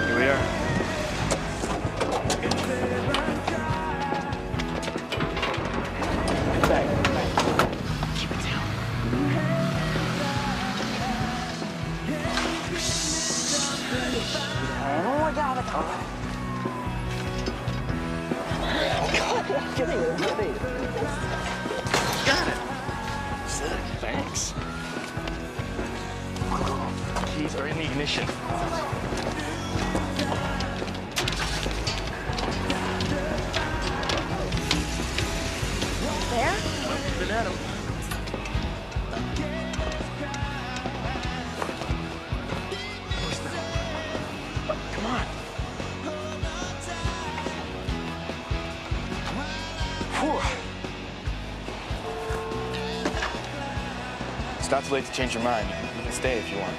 Here we are. Keep it down. Oh, I got it. Get it. Got it. Sick. Thanks. Keys are in the ignition. There? Been at him. Come on. Whew. It's not too late to change your mind. You can stay if you want.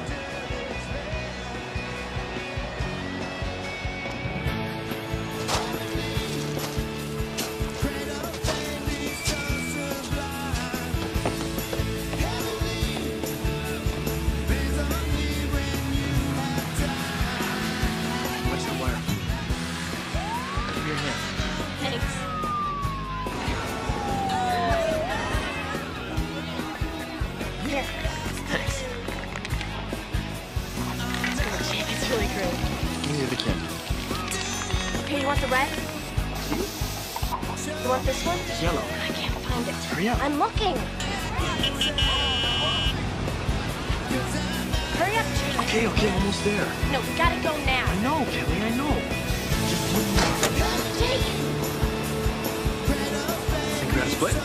What's the wire? Give me your hand. Thanks. Here. Thanks. It's really great. Give me the kid. Okay, you want the red? You want this one? Yellow. I can't find it. Hurry up. I'm looking. Hurry up, Jake. Okay, almost there. No, we gotta go now. I know, Kelly, I know. Just look. Jake! Think we're gonna split?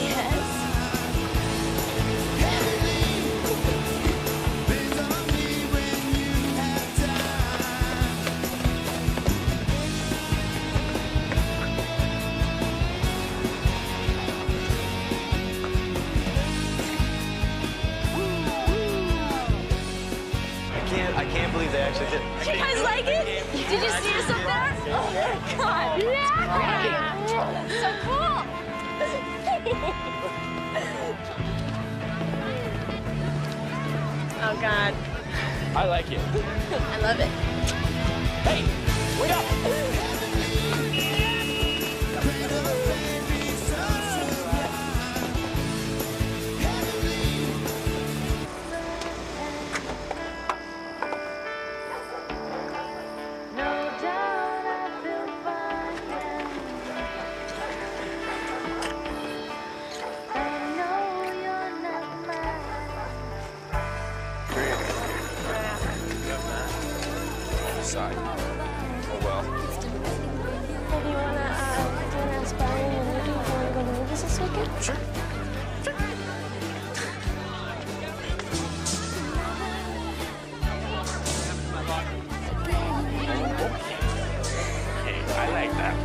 Yes. I can't believe they actually did. Did you guys like it? Did you see us up there? Oh my God! Yeah! So cool! Oh God! I like it. I love it. Hey, wait up! Side. Oh well. Hey, do you wanna do an aspiring and you do wanna go to the movies this weekend? Sure. Okay, I like that.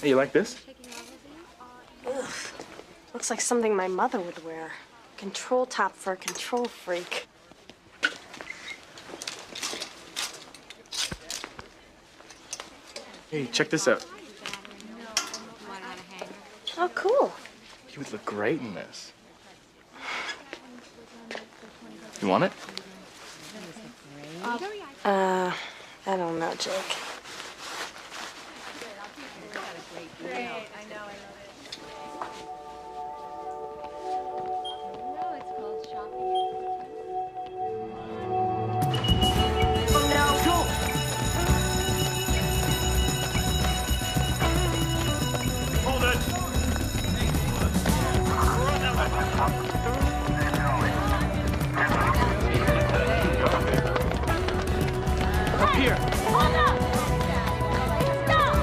Hey, you like this? Ugh. Looks like something my mother would wear. Control top for a control freak. Hey, check this out. Oh, cool. You would look great in this. You want it? I don't know, Jake. Here. Hold up! Stop!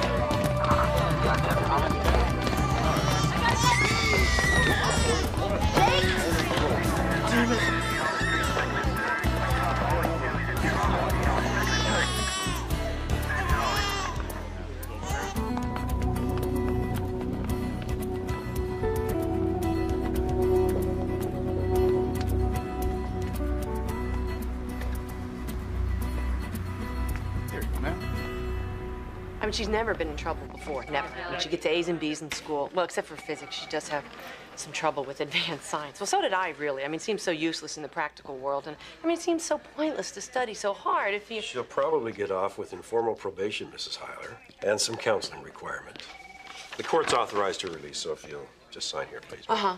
Jake? Damn it. I mean, she's never been in trouble before, never. I mean, she gets A's and B's in school. Well, except for physics, she does have some trouble with advanced science. Well, so did I, really. I mean, it seems so useless in the practical world. And, I mean, it seems so pointless to study so hard if you... She'll probably get off with informal probation, Mrs. Heiler, and some counseling requirement. The court's authorized her release, so if you'll just sign here, please. I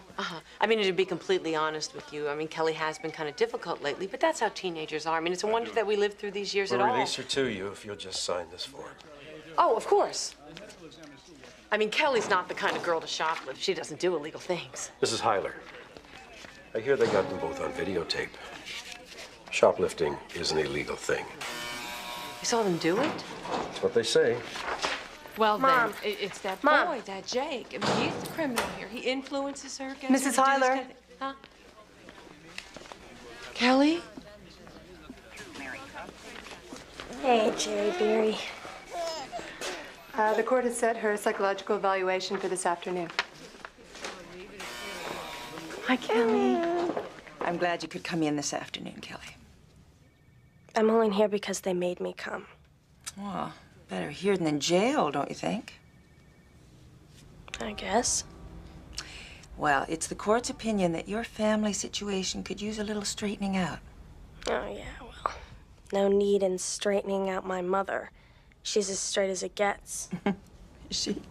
mean, to be completely honest with you, I mean, Kelly has been kind of difficult lately, but that's how teenagers are. I mean, it's a wonder that we lived through these years We'll at all. release her to you if you'll just sign this form. Oh, of course. I mean, Kelly's not the kind of girl to shoplift. She doesn't do illegal things. Mrs. Heiler, I hear they got them both on videotape. Shoplifting is an illegal thing. You saw them do it? That's what they say. Well, Mom. then, it's that Mom. boy, that Jake. I mean, he's the criminal here. He influences her. Gets Mrs. her to do this Heiler. kind of thing. Huh? Kelly? Hey, Jerry Beery. The court has set her psychological evaluation for this afternoon. Hi, Kelly. I'm glad you could come in this afternoon, Kelly. I'm only here because they made me come. Well, better here than in jail, don't you think? I guess. Well, it's the court's opinion that your family situation could use a little straightening out. Oh, yeah, well, no need in straightening out my mother. She's as straight as it gets. Is she?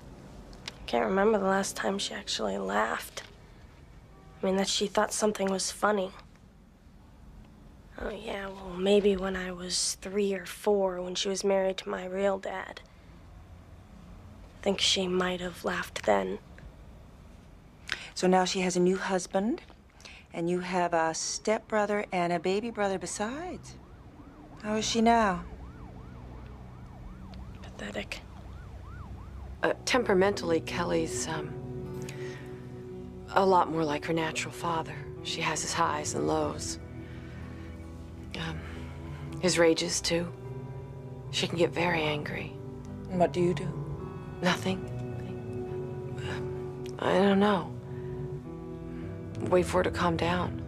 Can't remember the last time she actually laughed. I mean, that she thought something was funny. Oh, yeah, well, maybe when I was 3 or 4, when she was married to my real dad. I think she might have laughed then. So now she has a new husband, and you have a stepbrother and a baby brother besides. How is she now? Pathetic. Temperamentally, Kelly's, a lot more like her natural father. She has his highs and lows. His rages, too. She can get very angry. And what do you do? Nothing. I don't know. Wait for her to calm down.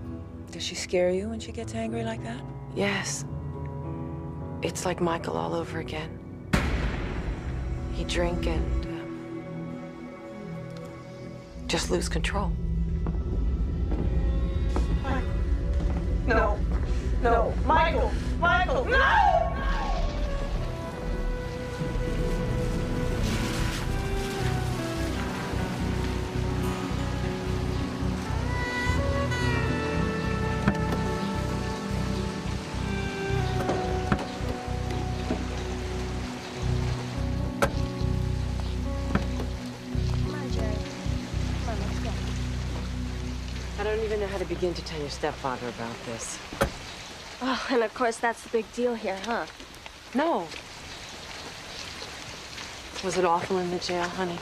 Does she scare you when she gets angry like that? Yes. It's like Michael all over again. He'd drink and just lose control. No. No. Michael! Michael! No! I don't even know how to begin to tell your stepfather about this. Oh, and of course, that's the big deal here, huh? No. Was it awful in the jail, honey?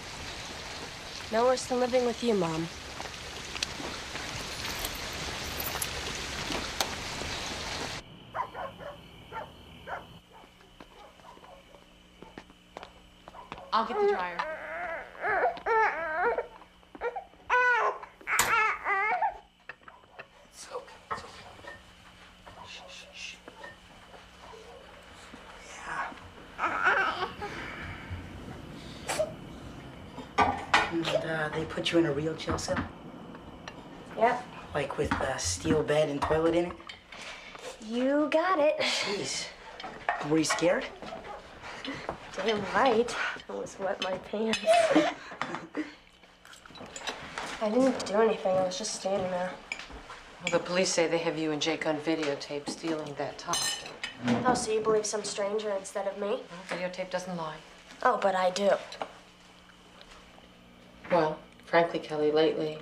No worse than living with you, Mom. I'll get the dryer. It's okay. It's okay. Shh, shh, shh. And they put you in a real jail cell? Yep. Like with a steel bed and toilet in it? You got it. Jeez. Were you scared? Damn right. I almost wet my pants. I didn't do anything. I was just standing there. Well, the police say they have you and Jake on videotape stealing that top. Oh, so you believe some stranger instead of me? Well, videotape doesn't lie. Oh, but I do. Well, frankly, Kelly, lately,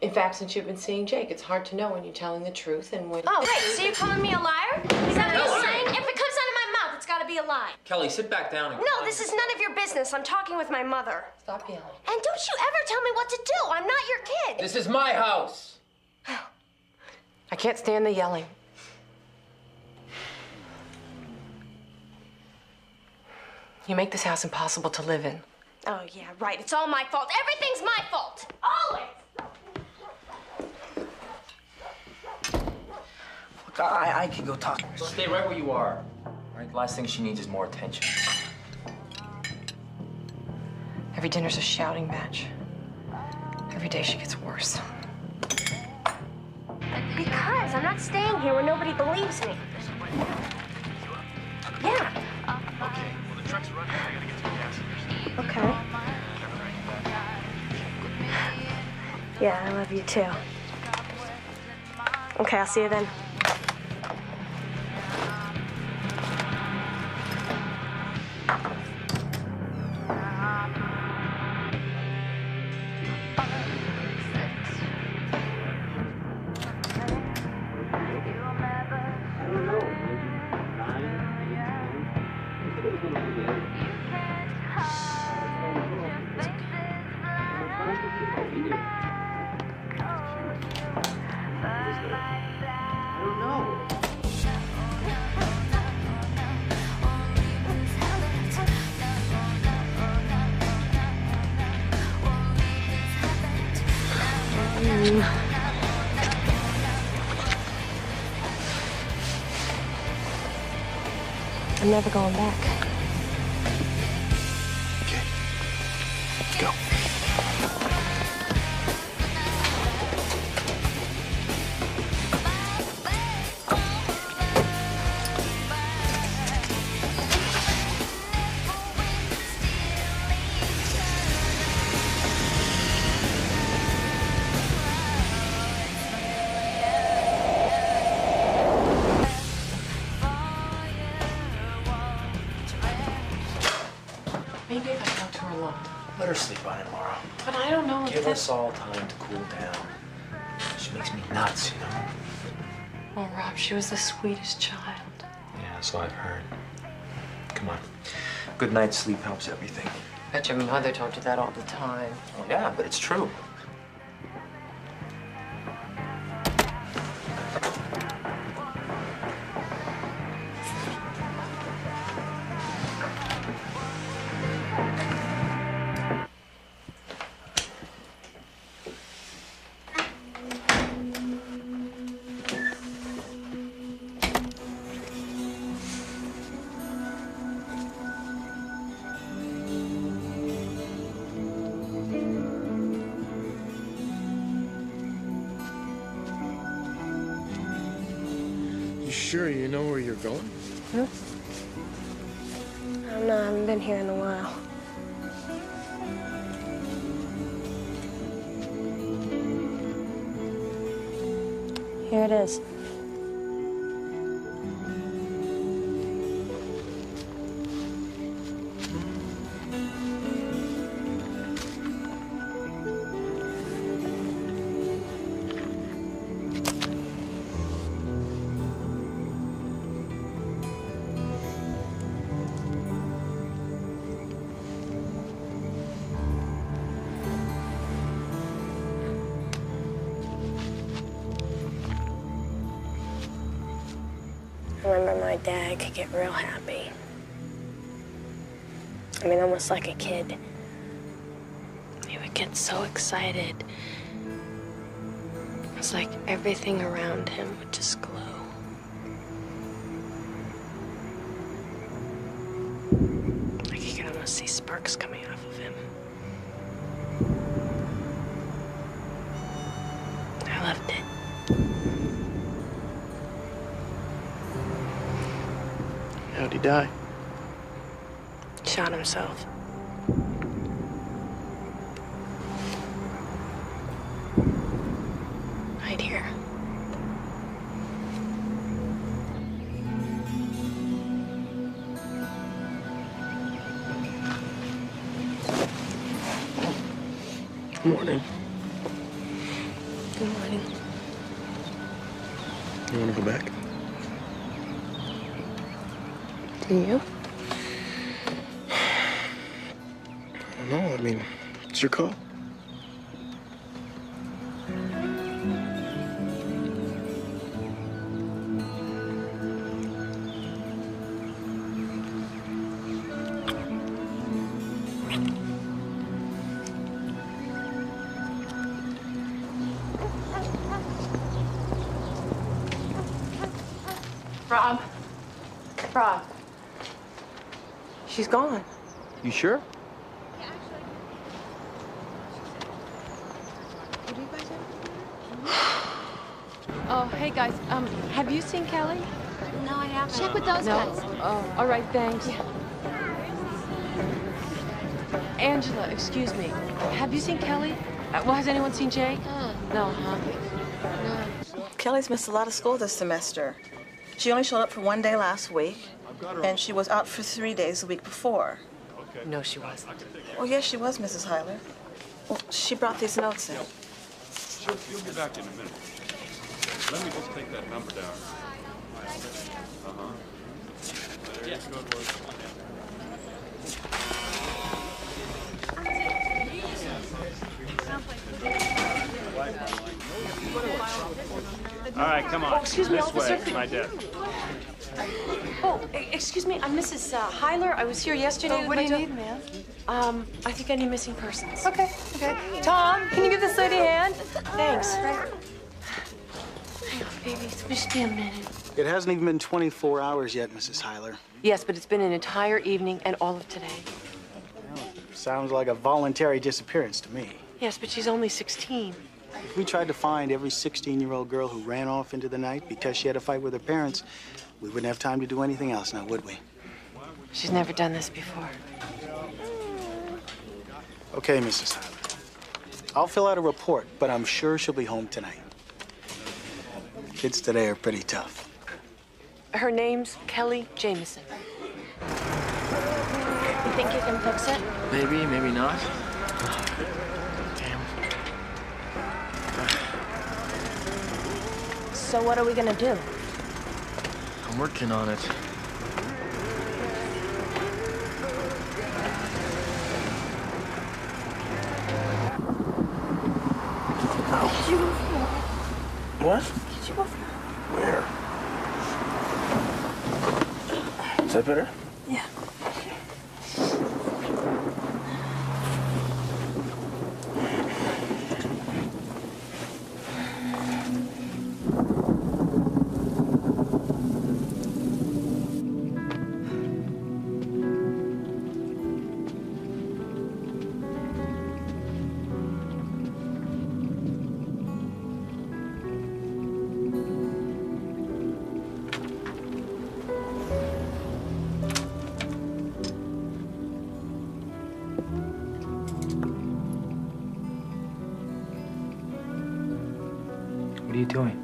in fact, since you've been seeing Jake, it's hard to know when you're telling the truth and when... Oh, wait, so you're calling me a liar? Is that what you're saying? If it comes out of my mouth, it's gotta be a lie. Kelly, sit back down and... No, this is none of your business. I'm talking with my mother. Stop yelling. And don't you ever tell me what to do. I'm not your kid. This is my house. I can't stand the yelling. You make this house impossible to live in. Oh, yeah, right. It's all my fault. Everything's my fault. Always. Look, I could go talk. Stay right where you are. All right, the last thing she needs is more attention. Every dinner's a shouting match. Every day she gets worse. Because I'm not staying here where nobody believes me. Yeah. Okay, well, the truck's running. I gotta get some gas. Okay. Yeah, I love you too. Okay, I'll see you then. I'm never going back. Okay. Let's go. Maybe if I talk to her alone. Let her sleep on it tomorrow. But I don't know if Give that's... us all time to cool down. She makes me nuts, you know? Oh, Rob, she was the sweetest child. Yeah, so I've heard. Come on. Good night's sleep helps everything. Bet your mother told you that all the time. Well, yeah, but it's true. You sure you know where you're going? I don't know, I haven't been here in a while. Here it is. I remember my dad could get real happy. I mean, almost like a kid. He would get so excited. It was like everything around him would just glow. Like you could almost see sparks coming off of him. I loved it. How'd he die? Shot himself. Right here. Good morning. Good morning. You want to go back? Do you? No, I mean, it's your call. Rob. Rob. She's gone. You sure? Oh, hey guys. Have you seen Kelly? No, I haven't. Check with those guys. Oh, all right, thanks. Angela, excuse me. Have you seen Kelly? Well, has anyone seen Jake? No, huh? No. Kelly's missed a lot of school this semester. She only showed up for 1 day last week, and she was out for 3 days the week before. No, she wasn't. Oh, yes, she was, Mrs. Hyler. Well, she brought these notes in. She'll be back in a minute. Let me just take that number down. Yeah. All right, come on. Oh, excuse me, this officer. way, my desk. Oh, excuse me, I'm Mrs. Hyler. I was here yesterday. What do you need, ma'am? I think I need missing persons. Okay. Thom, can you give this lady a hand? Thanks. Hang on, baby. Just be a minute. It hasn't even been 24 hours yet, Mrs. Hyler. Yes, but it's been an entire evening and all of today. Well, sounds like a voluntary disappearance to me. Yes, but she's only 16. If we tried to find every 16-year-old girl who ran off into the night because she had a fight with her parents, we wouldn't have time to do anything else now, would we? She's never done this before. Okay, Mrs. Hyler. I'll fill out a report, but I'm sure she'll be home tonight. Kids today are pretty tough. Her name's Kelly Jameson. You think you can fix it? Maybe, maybe not. So what are we gonna do? I'm working on it. What? Where? Is that better? Yeah. What are you doing?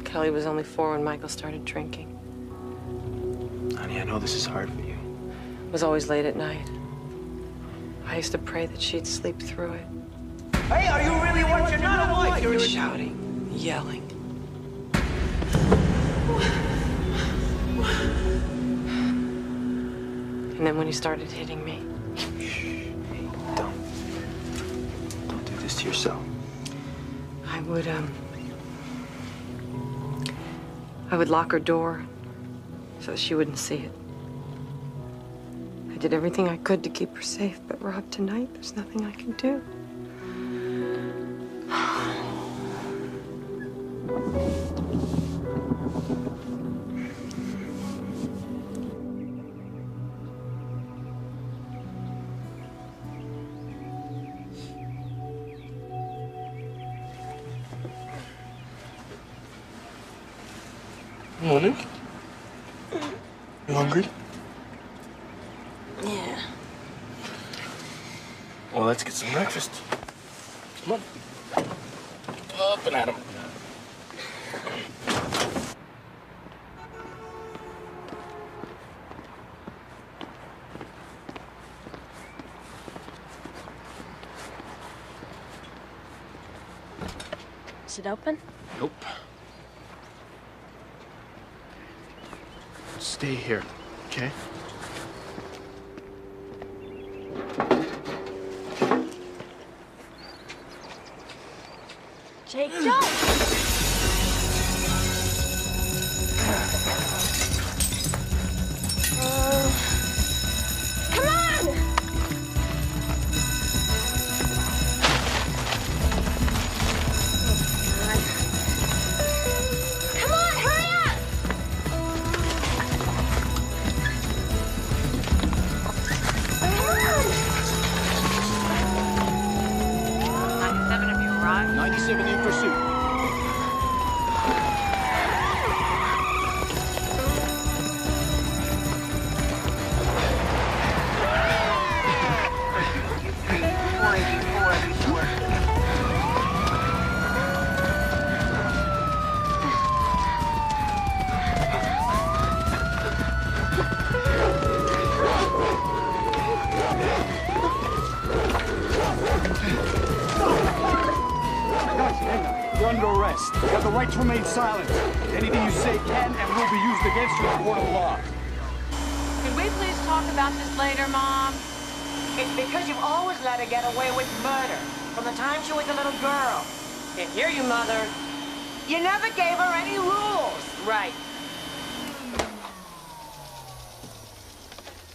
Kelly was only 4 when Michael started drinking. Honey, I know this is hard for you. It was always late at night. I used to pray that she'd sleep through it. Hey, are you really what you're not a wife? You're shouting, yelling. And then when he started hitting me. Don't do this to yourself. I would lock her door so that she wouldn't see it. I did everything I could to keep her safe, but Rob, tonight, there's nothing I can do. Morning. You hungry? Yeah. Well, let's get some breakfast. Come on. Up and at 'em. Is it open? Nope. Stay here, okay? Jake, don't! Come on! Come on, hurry up! Come on! right to remain silent. Anything you say can and will be used against you in a court of law. Can we please talk about this later, Mom? It's because you've always let her get away with murder from the time she was a little girl. Can't hear you, Mother. You never gave her any rules. Right.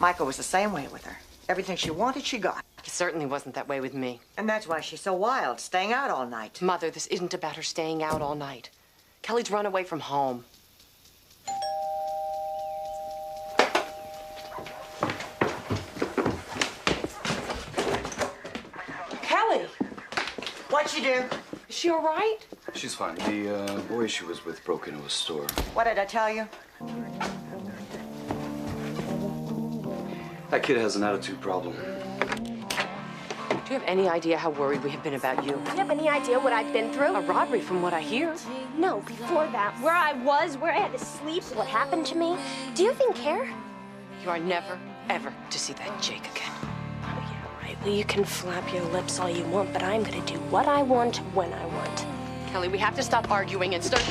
Michael was the same way with her. Everything she wanted, she got. It certainly wasn't that way with me. And that's why she's so wild, staying out all night. Mother, this isn't about her staying out all night. Kelly's run away from home. Kelly! What'd she do? Is she all right? She's fine. The boy she was with broke into a store. What did I tell you? That kid has an attitude problem. Do you have any idea how worried we have been about you? Do you have any idea what I've been through? A robbery, from what I hear. No, before that. Where I was, where I had to sleep, what happened to me. Do you even care? You are never, ever to see that Jake again. Oh, yeah, right. Well, you can flap your lips all you want, but I'm gonna do what I want when I want. Kelly, we have to stop arguing and start...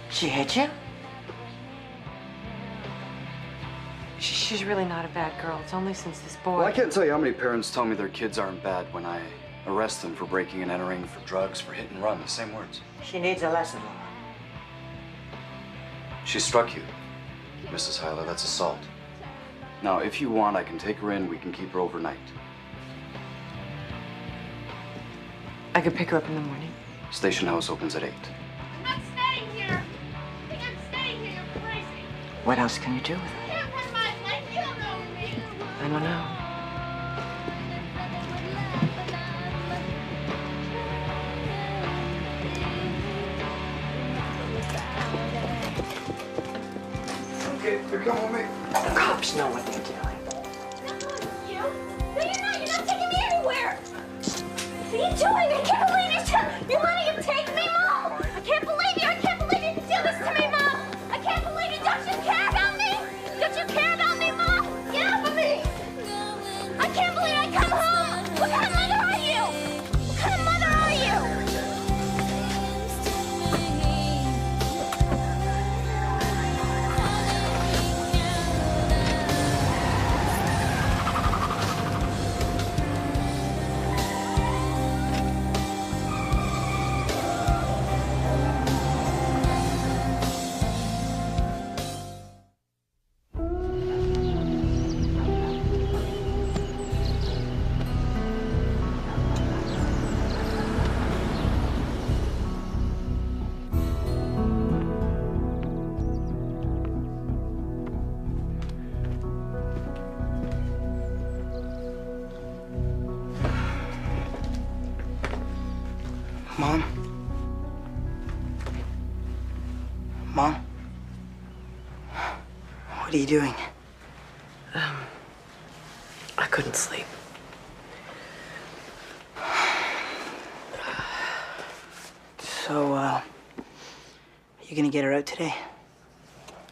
She hit you? She's really not a bad girl. It's only since this boy... Well, I can't tell you how many parents tell me their kids aren't bad when I arrest them for breaking and entering, for drugs, for hit and run. The same words. She needs a lesson, Laura. She struck you, Mrs. Hyler. That's assault. Now, if you want, I can take her in. We can keep her overnight. I could pick her up in the morning. Station house opens at 8. I'm not staying here. I think I'm staying here. You're crazy. What else can you do with her? I can't run my life. You don't know me. I don't know. Okay, they're coming with me. The cops know what they're doing. You? No, you're not. You're not taking me anywhere. What are you doing? I can't believe you're letting him take me, Mom. I can't believe you. I can't believe you can do this to me, Mom. I can't believe you. Don't you care about me? Don't you care about me, Mom? Get off of me. I can't believe I come home. What kind of mother are you? What kind of mother are you? Mom? Mom? What are you doing? I couldn't sleep. So, you gonna get her out today?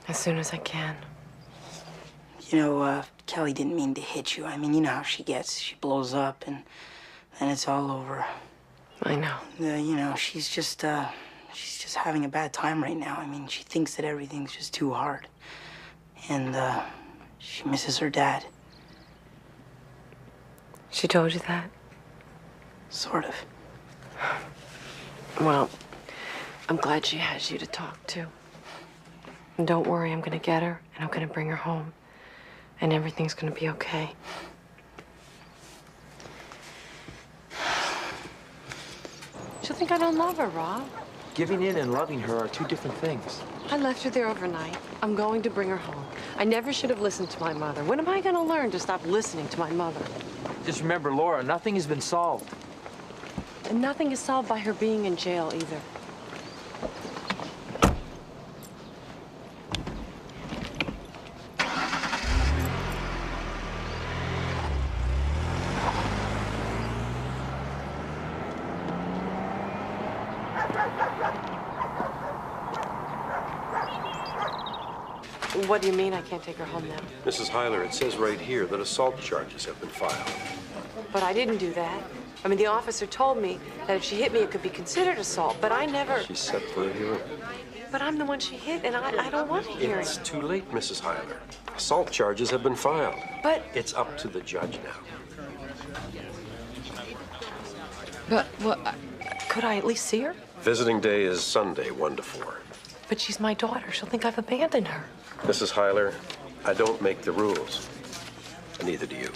As soon as I can. You know, Kelly didn't mean to hit you. I mean, you know how she gets. She blows up, and then it's all over. I know. You know, she's just having a bad time right now. I mean, she thinks that everything's just too hard. And, she misses her dad. She told you that? Sort of. Well, I'm glad she has you to talk to. And don't worry, I'm gonna get her, and I'm gonna bring her home. And everything's gonna be okay. She'll think I don't love her, Rob. Giving in and loving her are two different things. I left her there overnight. I'm going to bring her home. I never should have listened to my mother. When am I gonna learn to stop listening to my mother? Just remember, Laura, nothing has been solved. And nothing is solved by her being in jail either. What do you mean I can't take her home now? Mrs. Hyler, it says right here that assault charges have been filed. But I didn't do that. I mean, the officer told me that if she hit me, it could be considered assault, but I never... She's set for a hearing. But I'm the one she hit, and I don't want a hearing. It's too late, Mrs. Hyler. Assault charges have been filed. But... It's up to the judge now. But, what... could I at least see her? Visiting day is Sunday, 1 to 4. But she's my daughter. She'll think I've abandoned her. Mrs. Hyler, I don't make the rules. And neither do you.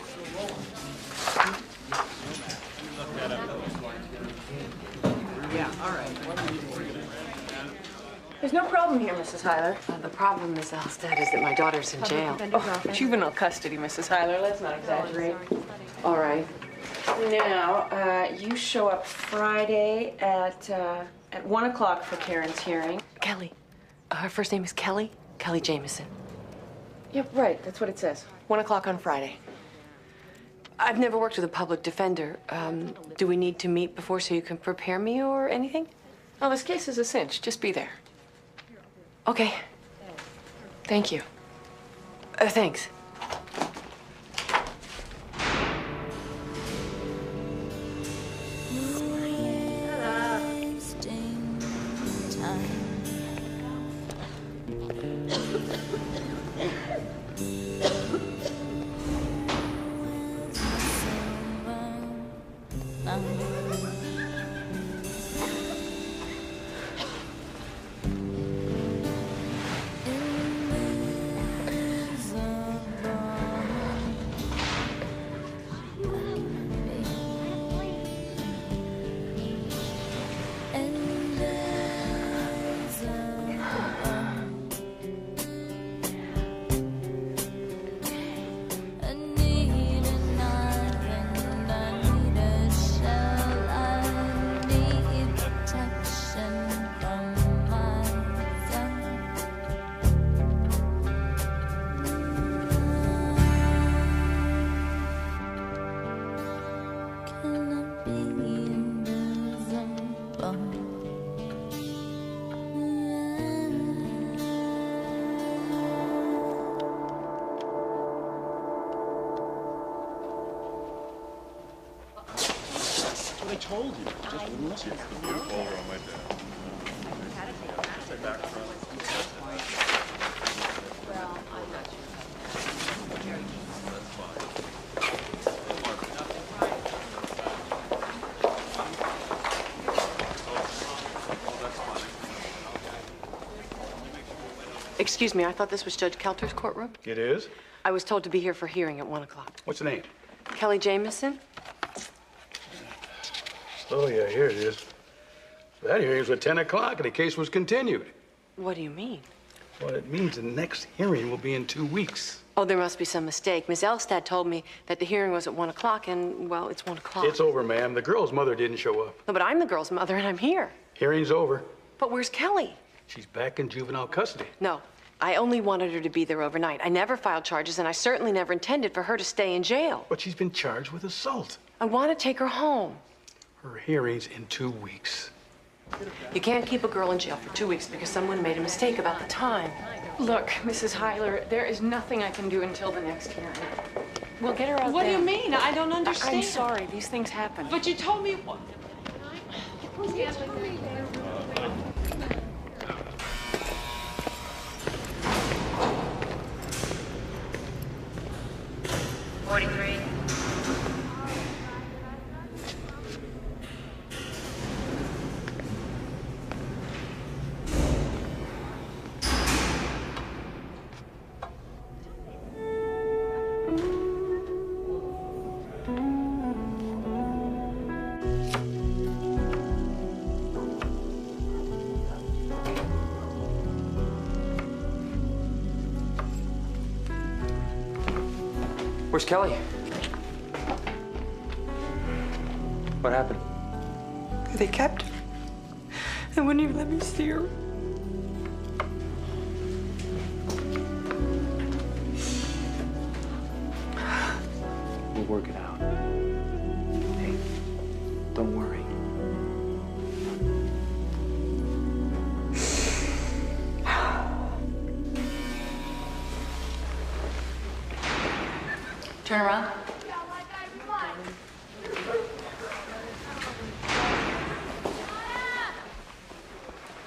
Yeah, all right. There's no problem here, Mrs. Hyler. The problem, Miss Elstad, is that my daughter's in jail. Oh, juvenile custody, Mrs. Hyler. Let's not exaggerate. All right. Now, you show up Friday at 1 o'clock for Karen's hearing. Kelly. Her first name is Kelly? Kelly Jameson. Yep, right. That's what it says. 1 o'clock on Friday. I've never worked with a public defender. Do we need to meet before so you can prepare me or anything? Oh, this case is a cinch. Just be there. Okay. Thank you. Thanks. I told you, just wouldn't listen. Excuse me, I thought this was Judge Kelter's courtroom. It is? I was told to be here for hearing at 1 o'clock. What's the name? Kelly Jameson? Oh, yeah, here it is. That hearing was at 10 o'clock and the case was continued. What do you mean? Well, it means the next hearing will be in 2 weeks. Oh, there must be some mistake. Miss Elstad told me that the hearing was at 1 o'clock, and, well, it's 1 o'clock. It's over, ma'am. The girl's mother didn't show up. No, but I'm the girl's mother, and I'm here. Hearing's over. But where's Kelly? She's back in juvenile custody. No, I only wanted her to be there overnight. I never filed charges, and I certainly never intended for her to stay in jail. But she's been charged with assault. I want to take her home. Her hearing's in 2 weeks. You can't keep a girl in jail for 2 weeks because someone made a mistake about the time. Look, Mrs. Hyler, there is nothing I can do until the next hearing. We'll get her out What do there. you mean? I don't understand. I'm sorry. These things happen. But you told me what? Where's Kelly? What happened? They kept her. They wouldn't even let me see her. We'll work it out. Hey, don't worry. Turn around.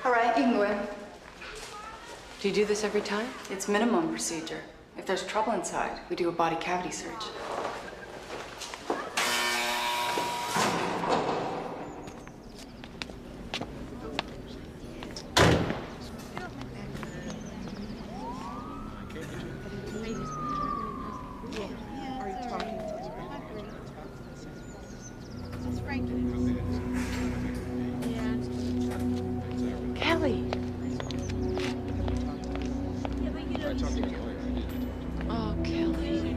All right, you can go in. Do you do this every time? It's minimum procedure. If there's trouble inside, we do a body cavity search. Kelly. Oh, Kelly.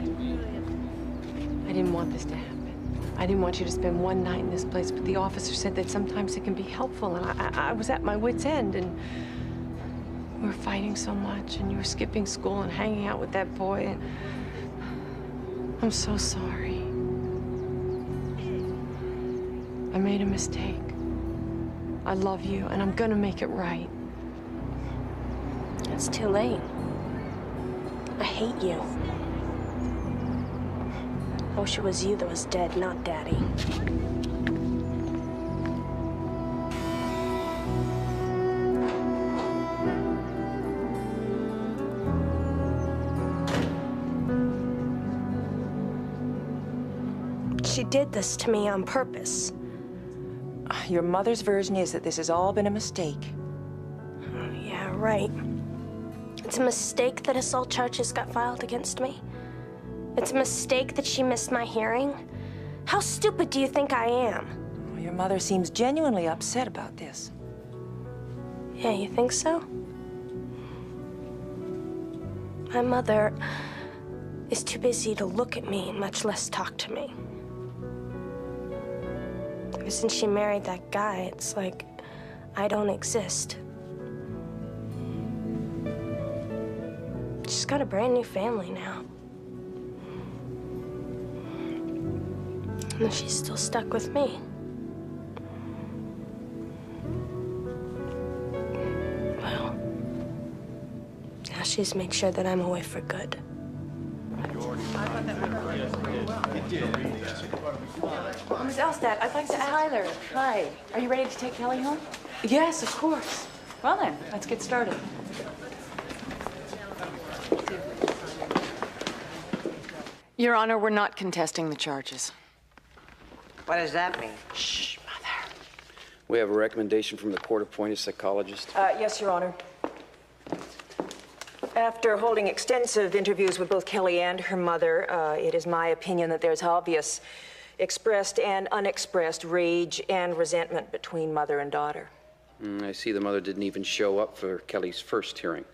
I didn't want this to happen. I didn't want you to spend one night in this place, but the officer said that sometimes it can be helpful, and I was at my wit's end, and we were fighting so much, and you were skipping school and hanging out with that boy, and I'm so sorry. I made a mistake. I love you, and I'm gonna make it right. It's too late. I hate you. I wish it was you that was dead, not Daddy. She did this to me on purpose. Your mother's version is that this has all been a mistake. Yeah, right. It's a mistake that assault charges got filed against me. It's a mistake that she missed my hearing. How stupid do you think I am? Well, your mother seems genuinely upset about this. Yeah, you think so? My mother is too busy to look at me, much less talk to me. Ever since she married that guy, it's like I don't exist. She's got a brand new family now. And she's still stuck with me. Well, now she's made sure that I'm away for good. Miss Elstad, I'd like to ask... Tyler, hi. Are you ready to take Kelly home? Yes, of course. Well then, let's get started. Your Honor, we're not contesting the charges. What does that mean? Shh, Mother. We have a recommendation from the court-appointed psychologist. Yes, Your Honor. After holding extensive interviews with both Kelly and her mother, it is my opinion that there's obvious expressed and unexpressed rage and resentment between mother and daughter. I see the mother didn't even show up for Kelly's first hearing.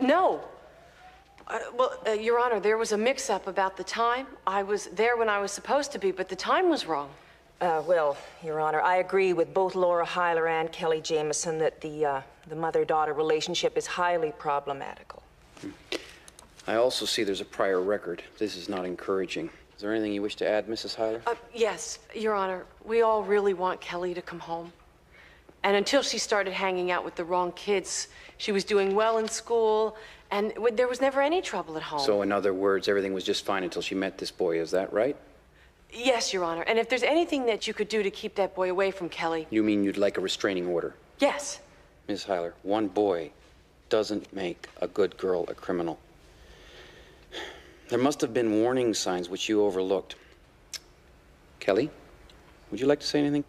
No. Your Honor, there was a mix-up about the time. I was there when I was supposed to be, but the time was wrong. Well, Your Honor, I agree with both Laura Hyler and Kelly Jameson that the mother-daughter relationship is highly problematical. I also see there's a prior record. This is not encouraging. Is there anything you wish to add, Mrs. Hyler? Yes, Your Honor. We all really want Kelly to come home. And until she started hanging out with the wrong kids, she was doing well in school, and there was never any trouble at home. So, in other words, everything was just fine until she met this boy. Is that right? Yes, Your Honor. And if there's anything that you could do to keep that boy away from Kelly... You mean you'd like a restraining order? Yes. Ms. Hyler, one boy doesn't make a good girl a criminal. There must have been warning signs which you overlooked. Kelly, would you like to say anything?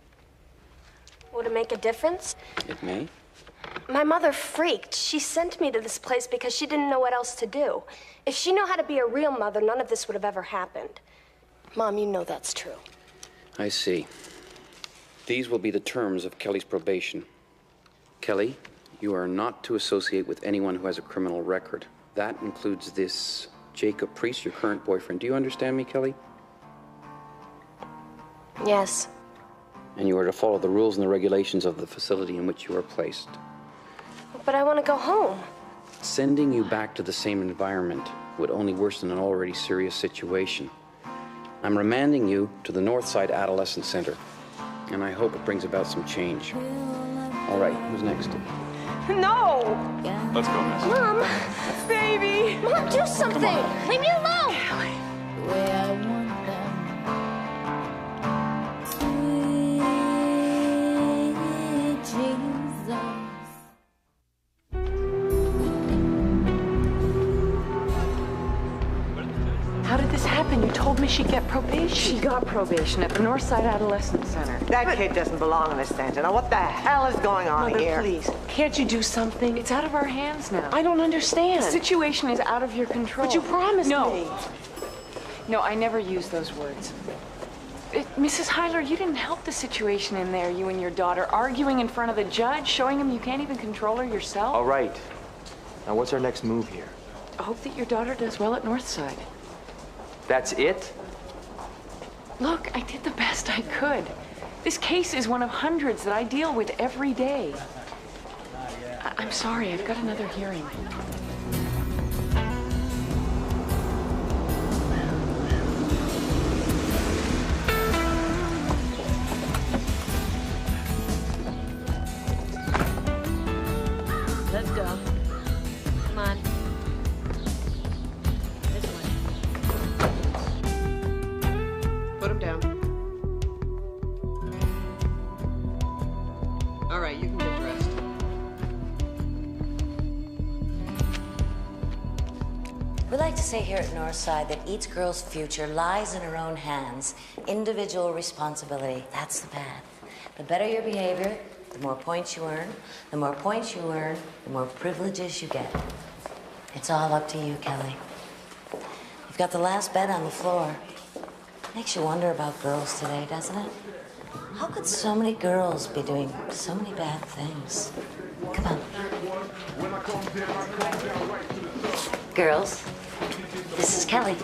Would it make a difference? It may. My mother freaked. She sent me to this place because she didn't know what else to do. If she knew how to be a real mother, none of this would have ever happened. Mom, you know that's true. I see. These will be the terms of Kelly's probation. Kelly, you are not to associate with anyone who has a criminal record. That includes this Jacob Priest, your current boyfriend. Do you understand me, Kelly? Yes. And you are to follow the rules and the regulations of the facility in which you are placed. But I want to go home. Sending you back to the same environment would only worsen an already serious situation. I'm remanding you to the Northside Adolescent Center, and I hope it brings about some change. All right, who's next? No! Let's go, Miss. Mom! Baby! Mom, do something! Leave me alone! way I want them. Sweet Jesus. How did this happen? You told me she'd get probation. She got probation at the Northside Adolescent Center. That kid doesn't belong in this center. Now, what the hell is going on Mother, here? please, can't you do something? It's out of our hands now. I don't understand. The situation is out of your control. But you promised me. No, I never used those words. Mrs. Hyler, you didn't help the situation in there, you and your daughter, arguing in front of the judge, showing him you can't even control her yourself. All right. Now, what's our next move here? I hope that your daughter does well at Northside. That's it? Look, I did the best I could. This case is one of hundreds that I deal with every day. I'm sorry, I've got another hearing. Let's go. Come on. This way. Put him down. All right, you can get dressed. We like to say here at Northside that each girl's future lies in her own hands. Individual responsibility, that's the path. The better your behavior, the more points you earn. The more points you earn, the more privileges you get. It's all up to you, Kelly. You've got the last bet on the floor. Makes you wonder about girls today, doesn't it? How could so many girls be doing so many bad things? Come on. Girls, this is Kelly.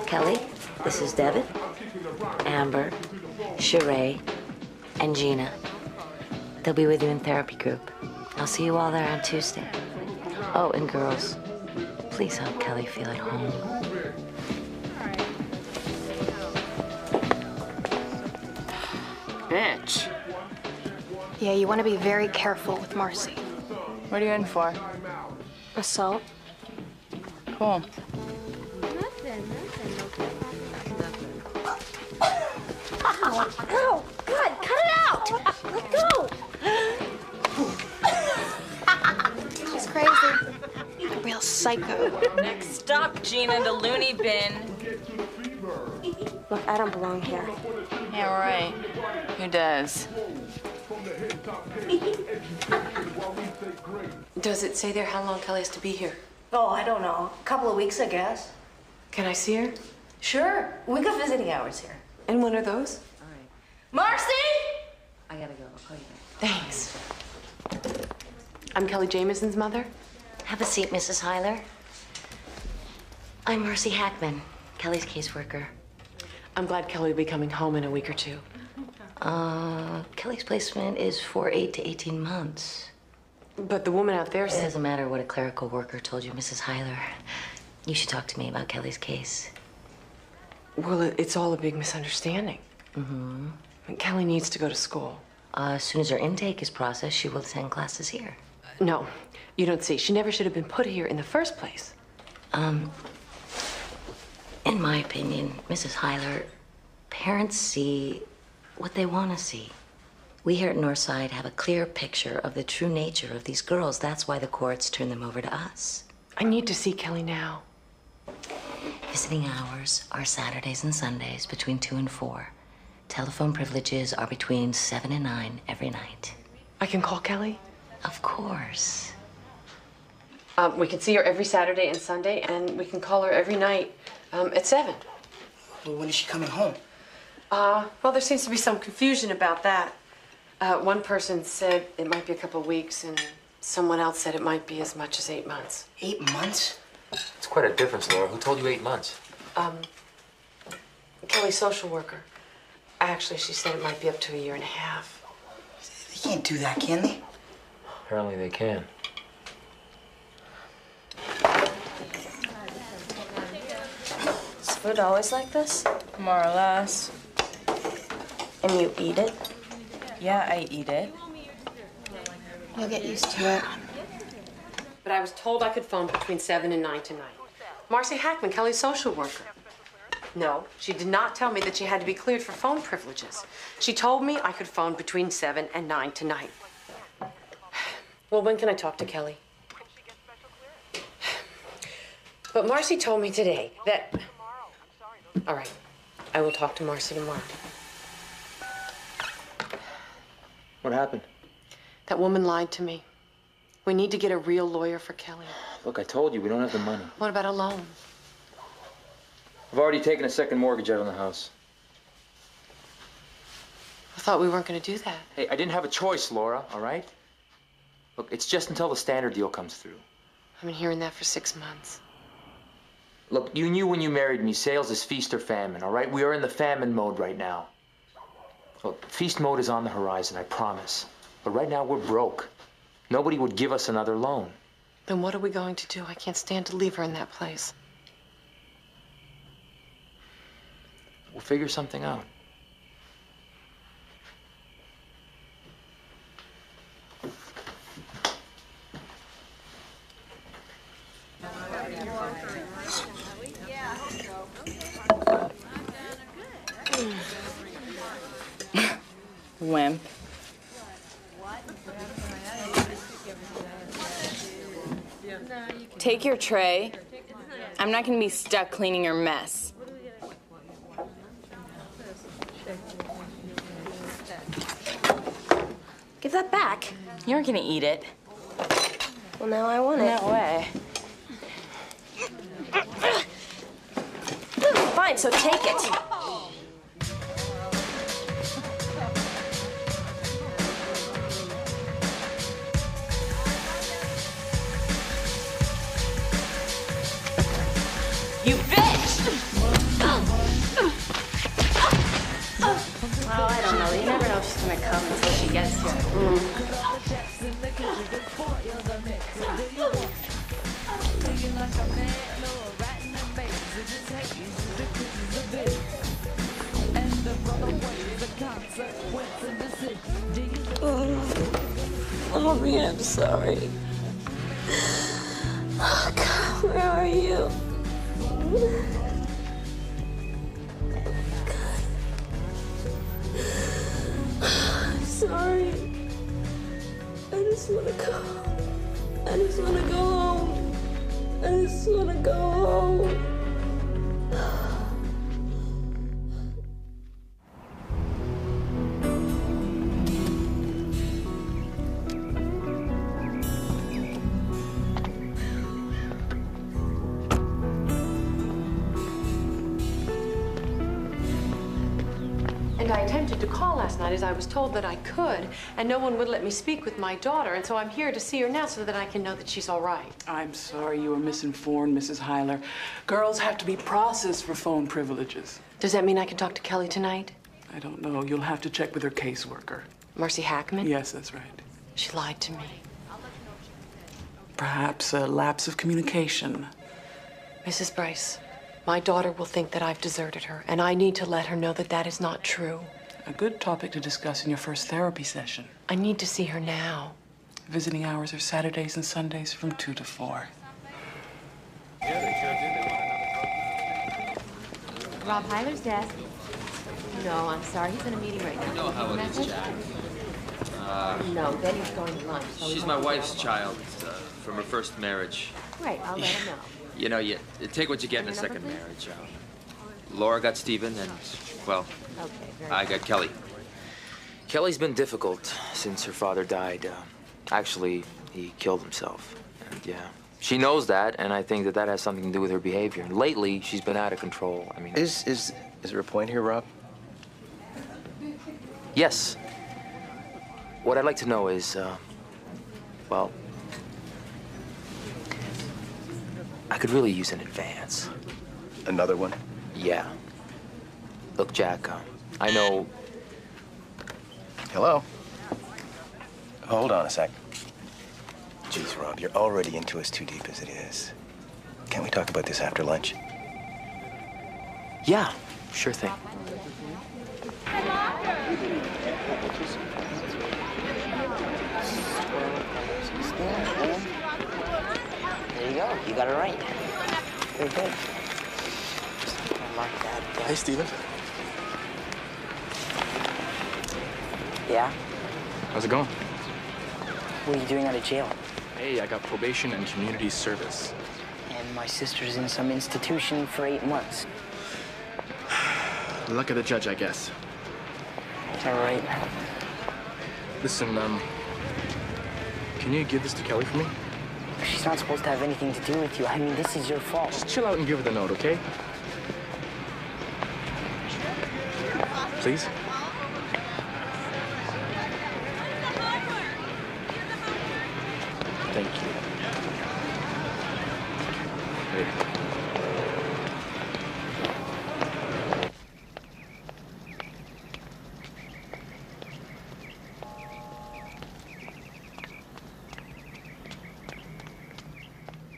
Kelly, this is Devin, Amber, Sheree, and Gina. They'll be with you in therapy group. I'll see you all there on Tuesday. Oh, and girls, please help Kelly feel at home. Bitch. Yeah, you want to be very careful with Marcy. What are you in for? Assault. Cool. Oh, God, cut it out! Let go! She's crazy. A real psycho. Next stop, Gina, the loony bin. Look, I don't belong here. Yeah, right. Who does? Does it say there how long Kelly has to be here? Oh, I don't know. A couple of weeks, I guess. Can I see her? Sure. We got visiting hours here. And when are those? Marcy! I gotta go. I'll call you back. Thanks. I'm Kelly Jameson's mother. Have a seat, Mrs. Hyler. I'm Marcy Hackman, Kelly's caseworker. I'm glad Kelly will be coming home in a week or two. Kelly's placement is for 8 to 18 months. But the woman out there It said... doesn't matter what a clerical worker told you, Mrs. Hyler. You should talk to me about Kelly's case. Well, it's all a big misunderstanding. Mm-hmm. Kelly needs to go to school. As soon as her intake is processed, she will attend classes here. No, you don't see. She never should have been put here in the first place. In my opinion, Mrs. Hyler, parents see what they want to see. We here at Northside have a clear picture of the true nature of these girls. That's why the courts turn them over to us. I need to see Kelly now. Visiting hours are Saturdays and Sundays between 2 and 4. Telephone privileges are between 7 and 9 every night. I can call Kelly? Of course. We can see her every Saturday and Sunday, and we can call her every night at 7. Well, when is she coming home? Well, there seems to be some confusion about that. One person said it might be a couple of weeks, and someone else said it might be as much as 8 months. 8 months? It's quite a difference, Laura. Who told you 8 months? Kelly's social worker. Actually, she said it might be up to 1.5 years. They can't do that, can they? Apparently they can. Is food always like this? More or less. And you eat it? Yeah, I eat it. You'll get used to it. But I was told I could phone between 7 and 9 tonight. Marcy Hackman, Kelly's social worker. No, she did not tell me that she had to be cleared for phone privileges. She told me I could phone between 7 and 9 tonight. Well, when can I talk to Kelly? But Marcy told me today that... All right, I will talk to Marcy tomorrow. What happened? That woman lied to me. We need to get a real lawyer for Kelly. Look, I told you, we don't have the money. What about a loan? I've already taken a second mortgage out on the house. I thought we weren't going to do that. Hey, I didn't have a choice, Laura, all right? Look, it's just until the standard deal comes through. I've been hearing that for 6 months. Look, you knew when you married me, sales is feast or famine, all right? We are in the famine mode right now. Look, feast mode is on the horizon, I promise. But right now, we're broke. Nobody would give us another loan. Then what are we going to do? I can't stand to leave her in that place. We'll figure something out. Wimp. Take your tray. I'm not gonna be stuck cleaning your mess. Give that back. You aren't gonna eat it. Well, now I want it. No way. Fine, so take it. You bitch! Well, I don't know. You never know if she's gonna come until she gets here. Oh, man, I'm sorry. Oh, God, where are you? I'm sorry. I just want to go. I just want to go home. I just want to go home. And I attempted to call last night as I was told that I could, and no one would let me speak with my daughter, and so I'm here to see her now so that I can know that she's all right. I'm sorry you were misinformed, Mrs. Hyler. Girls have to be processed for phone privileges. Does that mean I can talk to Kelly tonight? I don't know. You'll have to check with her caseworker. Marcy Hackman? Yes, that's right. She lied to me. Perhaps a lapse of communication. Mrs. Bryce, my daughter will think that I've deserted her, and I need to let her know that that is not true. A good topic to discuss in your first therapy session. I need to see her now. Visiting hours are Saturdays and Sundays from 2 to 4. Rob Hyler's desk. No, I'm sorry. He's in a meeting right now. You know how it is, Jack. No, then he's going to lunch. So She's my wife's child from her first marriage. Great, I'll let him know. You know, you take what you get in a second marriage. Laura got Stephen, and, well, I got Kelly. Kelly's been difficult since her father died. Actually, he killed himself. And yeah, she knows that, and I think that that has something to do with her behavior. And lately, she's been out of control. I mean, Is there a point here, Rob? yes. What I'd like to know is, well, I could really use an advance. Another one? Yeah. Look, Jack, I know... Hello? Hold on a sec. Jeez, Rob, you're already into us too deep as it is. Can't we talk about this after lunch? Yeah, sure thing. There you go. You got it right. Very good. like that. Hey, Steven. Yeah? How's it going? What are you doing out of jail? Hey, I got probation and community service. And my sister's in some institution for 8 months. Luck of the judge, I guess. Is that right? Listen, can you give this to Kelly for me? She's not supposed to have anything to do with you. I mean, this is your fault. Just chill out and give her the note, okay? Please? Thank you. Hey.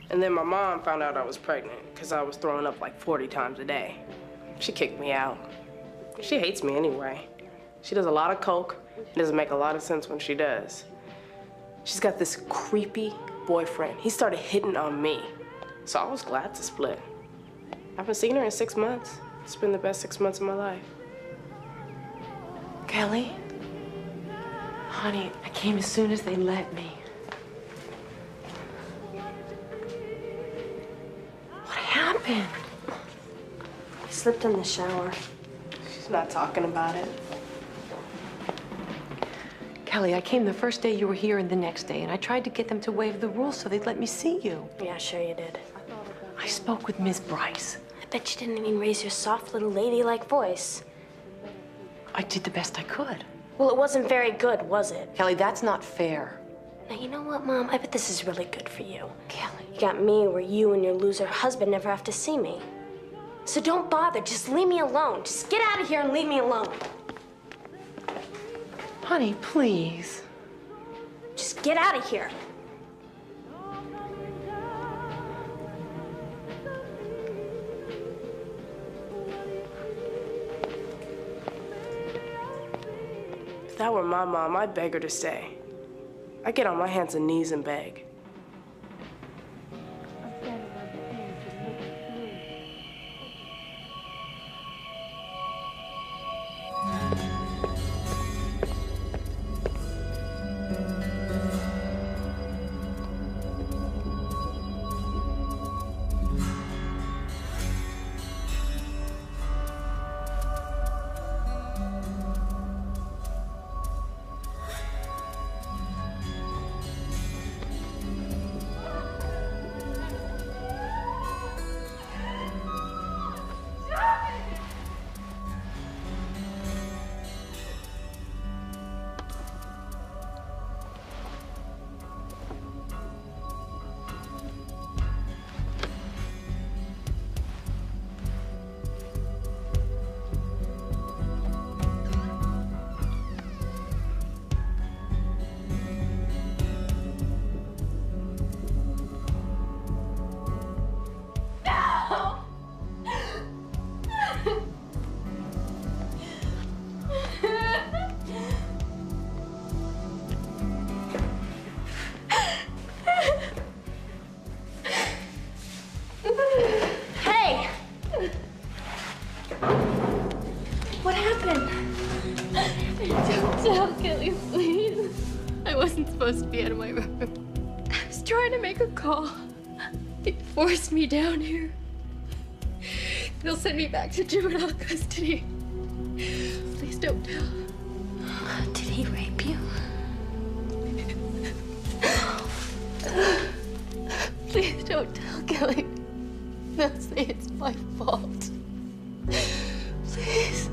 And then my mom found out I was pregnant because I was throwing up like 40 times a day. She kicked me out. She hates me anyway. She does a lot of coke. It doesn't make a lot of sense when she does. She's got this creepy boyfriend. He started hitting on me. So I was glad to split. I haven't seen her in 6 months. It's been the best 6 months of my life. Kelly? Honey, I came as soon as they let me. What happened? I slipped in the shower. She's not talking about it. Kelly, I came the first day you were here and the next day, and I tried to get them to waive the rules so they'd let me see you. Yeah, sure you did. I spoke with Miss Bryce. I bet you didn't even raise your soft little ladylike voice. I did the best I could. Well, it wasn't very good, was it? Kelly, that's not fair. Now, you know what, Mom? I bet this is really good for you. Kelly. You got me where you and your loser husband never have to see me. So don't bother. Just leave me alone. Just get out of here and leave me alone. Honey, please. Just get out of here. If that were my mom, I'd beg her to stay. I'd get on my hands and knees and beg. Hey! What happened? Don't tell Kelly, please. I wasn't supposed to be out of my room. I was trying to make a call. They forced me down here. They'll send me back to juvenile custody. Please don't tell. Did he rape you? Please don't tell Kelly. They'll say it's my fault. Please.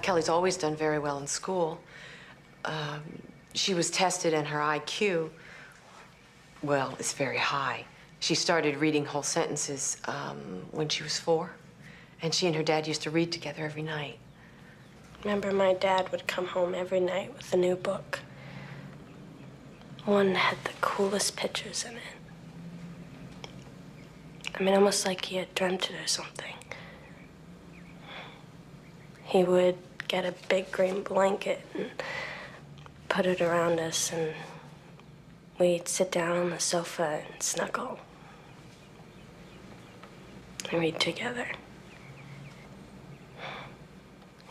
Kelly's always done very well in school. She was tested and her IQ, well, is very high. She started reading whole sentences when she was 4. And she and her dad used to read together every night. Remember, my dad would come home every night with a new book. One had the coolest pictures in it. I mean, almost like he had dreamt it or something. He would get a big green blanket and put it around us and We'd sit down on the sofa and snuggle. And read together.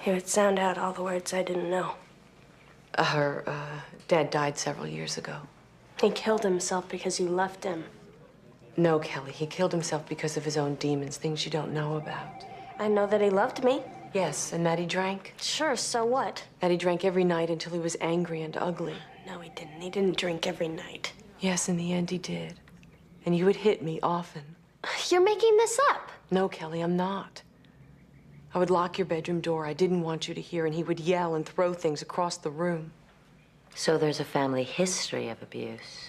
He would sound out all the words I didn't know. Her dad died several years ago. He killed himself because you left him. No, Kelly, he killed himself because of his own demons, things you don't know about. I know that he loved me. Yes, and that he drank. Sure, so what? That he drank every night until he was angry and ugly. No, he didn't. He didn't drink every night. Yes, in the end he did. And you would hit me often. You're making this up. No, Kelly, I'm not. I would lock your bedroom door. I didn't want you to hear, and he would yell and throw things across the room. So there's a family history of abuse.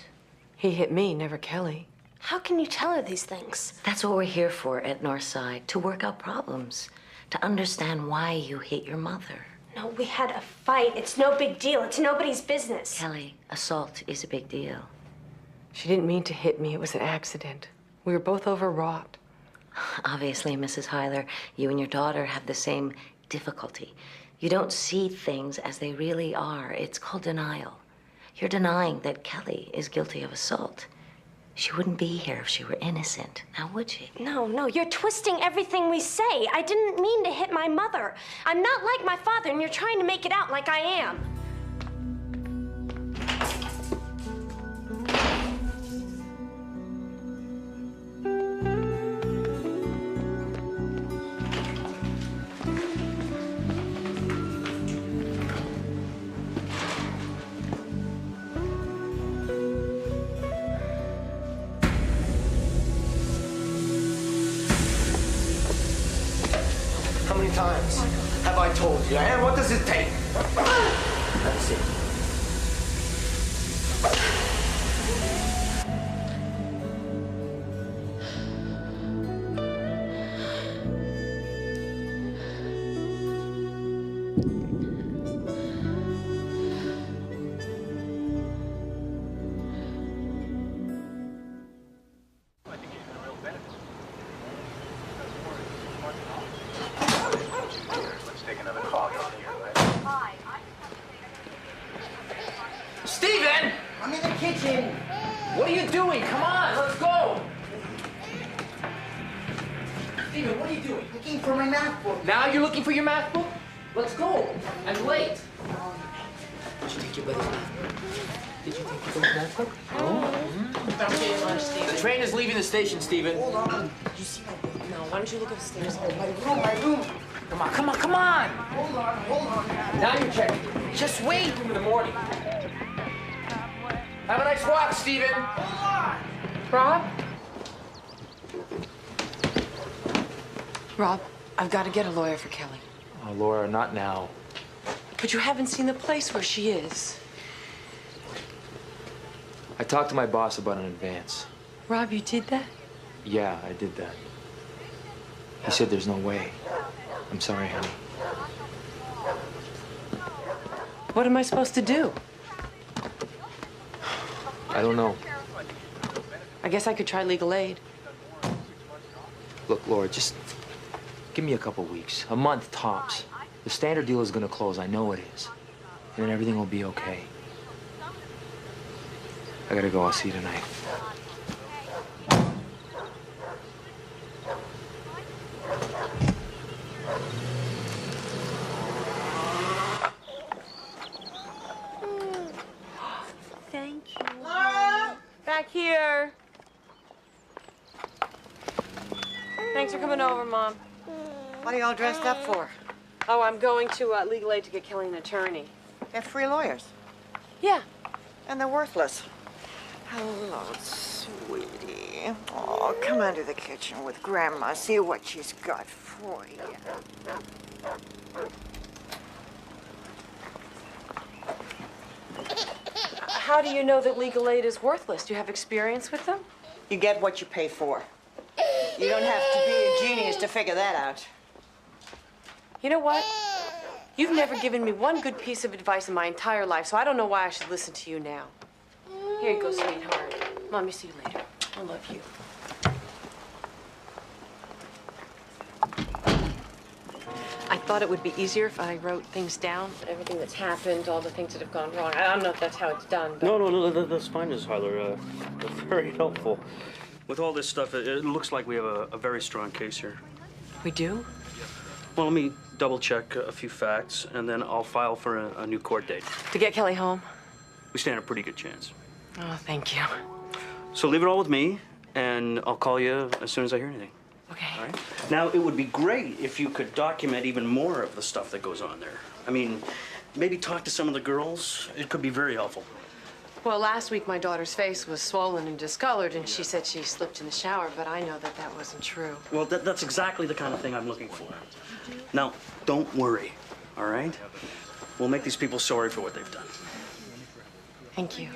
He hit me, never Kelly. How can you tell her these things? That's what we're here for at Northside, to work out problems, to understand why you hit your mother. No, we had a fight. It's no big deal. It's nobody's business. Kelly, assault is a big deal. She didn't mean to hit me. It was an accident. We were both overwrought. Obviously, Mrs. Hyler, you and your daughter have the same difficulty. You don't see things as they really are. It's called denial. You're denying that Kelly is guilty of assault. She wouldn't be here if she were innocent, now would she? No, you're twisting everything we say. I didn't mean to hit my mother. I'm not like my father, and you're trying to make it out like I am. How many times have I told you? And what does it take? That's it. Steven! I'm in the kitchen. What are you doing? Come on, let's go! Steven, what are you doing? Looking for my math book. Now you're looking for your math book? Let's go. I'm late. Did you take your brother's math book? Did you take your brother's math book? The train is leaving the station, Steven. Hold on. Did you see my book? No, why don't you look upstairs? Oh, my room. Come on. Hold on. Now you're checking. Just wait. In the morning. Have a nice walk, Steven. Rob? Rob, I've got to get a lawyer for Kelly. Oh, Laura, not now. But you haven't seen the place where she is. I talked to my boss about an advance. Rob, you did that? Yeah, I did that. He said there's no way. I'm sorry, honey. What am I supposed to do? I don't know. I guess I could try legal aid. Look, Laura, just give me a couple weeks. A month, tops. The standard deal is gonna close. I know it is. And then everything will be okay. I gotta go. I'll see you tonight. Thank you. Laura! Back here. Thanks for coming over, Mom. What are you all dressed up for? Oh, I'm going to legal aid to get Kelly an attorney. They're free lawyers. Yeah. And they're worthless. Hello, sweetie. Oh, come into the kitchen with Grandma. See what she's got for you. How do you know that legal aid is worthless? Do you have experience with them? You get what you pay for. You don't have to be a genius to figure that out. You know what? You've never given me one good piece of advice in my entire life, so I don't know why I should listen to you now. Here you go, sweetheart. Mommy, see you later. I love you. I thought it would be easier if I wrote things down, everything that's happened, all the things that have gone wrong. I don't know if that's how it's done, but... No, that's fine, Ms. Hyler. Very helpful. With all this stuff, it looks like we have a very strong case here. We do? Well, let me double-check a few facts, and then I'll file for a new court date. To get Kelly home? We stand a pretty good chance. Oh, thank you. So leave it all with me, and I'll call you as soon as I hear anything. Okay. All right? Now, it would be great if you could document even more of the stuff that goes on there. I mean, maybe talk to some of the girls. It could be very helpful. Well, last week my daughter's face was swollen and discolored, and she said she slipped in the shower, but I know that that wasn't true. Well, that's exactly the kind of thing I'm looking for. Now, don't worry, all right? We'll make these people sorry for what they've done. Thank you.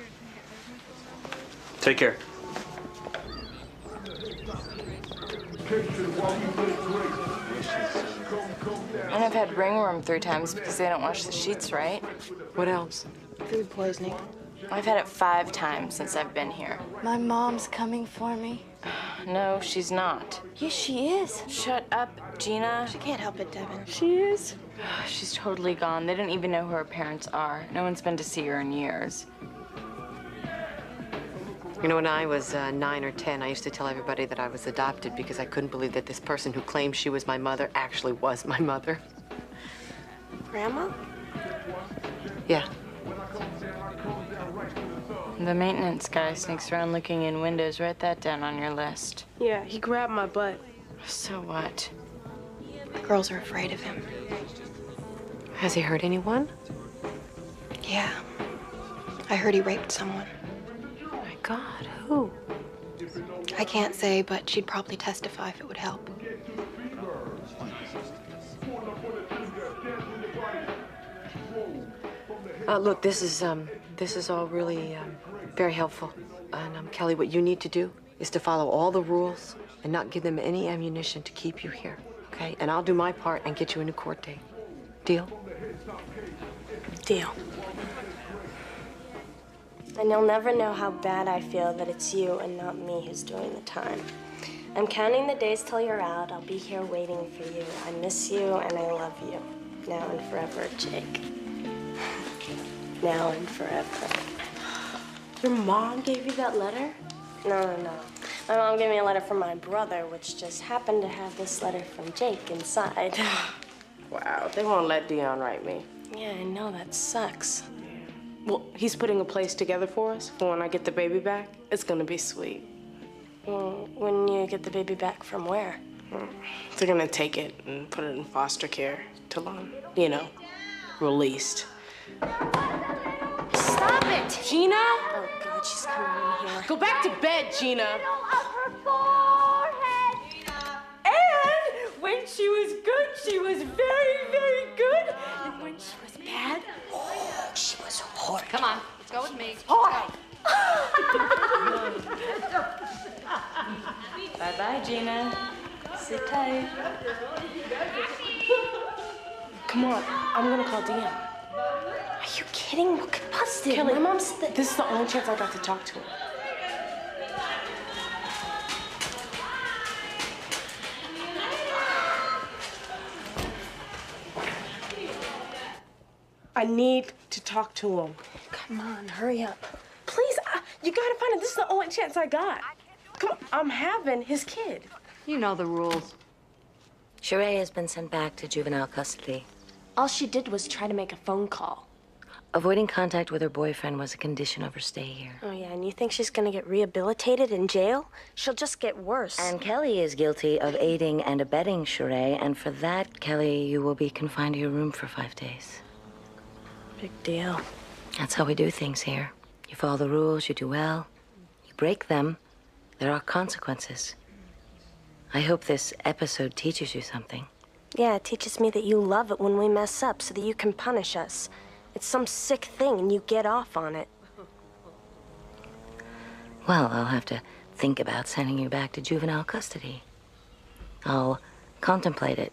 Take care. And I've had ringworm 3 times because they don't wash the sheets right. What else? Food poisoning. I've had it 5 times since I've been here. My mom's coming for me. No, she's not. Yes, she is. Shut up, Gina. She can't help it, Devin. She is? She's totally gone. They don't even know who her parents are. No one's been to see her in years. You know, when I was 9 or 10, I used to tell everybody that I was adopted because I couldn't believe that this person who claimed she was my mother actually was my mother. Grandma? Yeah. The maintenance guy sneaks around looking in windows. Write that down on your list. Yeah, he grabbed my butt. So what? The girls are afraid of him. Has he hurt anyone? Yeah. I heard he raped someone. My God, who? I can't say, but she'd probably testify if it would help. Look, this is all really very helpful. And Kelly, what you need to do is to follow all the rules and not give them any ammunition to keep you here, okay? And I'll do my part and get you a new court date. Deal? Deal. And you'll never know how bad I feel that it's you and not me who's doing the time. I'm counting the days till you're out. I'll be here waiting for you. I miss you and I love you. Now and forever, Jake. Now and forever. Your mom gave you that letter? No. My mom gave me a letter from my brother, which just happened to have this letter from Jake inside. Wow, they won't let Dion write me. Yeah, I know, that sucks. Well, he's putting a place together for us for when I get the baby back. It's gonna be sweet. Well, when you get the baby back from where? They're gonna take it and put it in foster care till I'm, you know, released. Stop it! Gina? Oh, God, she's coming in here. Go back to bed, Gina. And when she was good, she was very, very good. And when she was bad, oh, she was horrid. Come on, let's go with me. Horrid. Bye-bye, Gina. Sit tight. Come on, I'm gonna call Dion. Are you kidding? We'll get busted. Kelly, My mom's this is the only chance I got to talk to her. I need to talk to him. Come on, hurry up. Please, you gotta find it. This is the only chance I got. Come on, I'm having his kid. You know the rules. Sheree has been sent back to juvenile custody. All she did was try to make a phone call. Avoiding contact with her boyfriend was a condition of her stay here. Oh, yeah, and you think she's gonna get rehabilitated in jail? She'll just get worse. And Kelly is guilty of aiding and abetting Sheree, and for that, Kelly, you will be confined to your room for 5 days. Big deal. That's how we do things here. You follow the rules, you do well. You break them, there are consequences. I hope this episode teaches you something. Yeah, it teaches me that you love it when we mess up so that you can punish us. It's some sick thing and you get off on it. Well, I'll have to think about sending you back to juvenile custody. I'll contemplate it,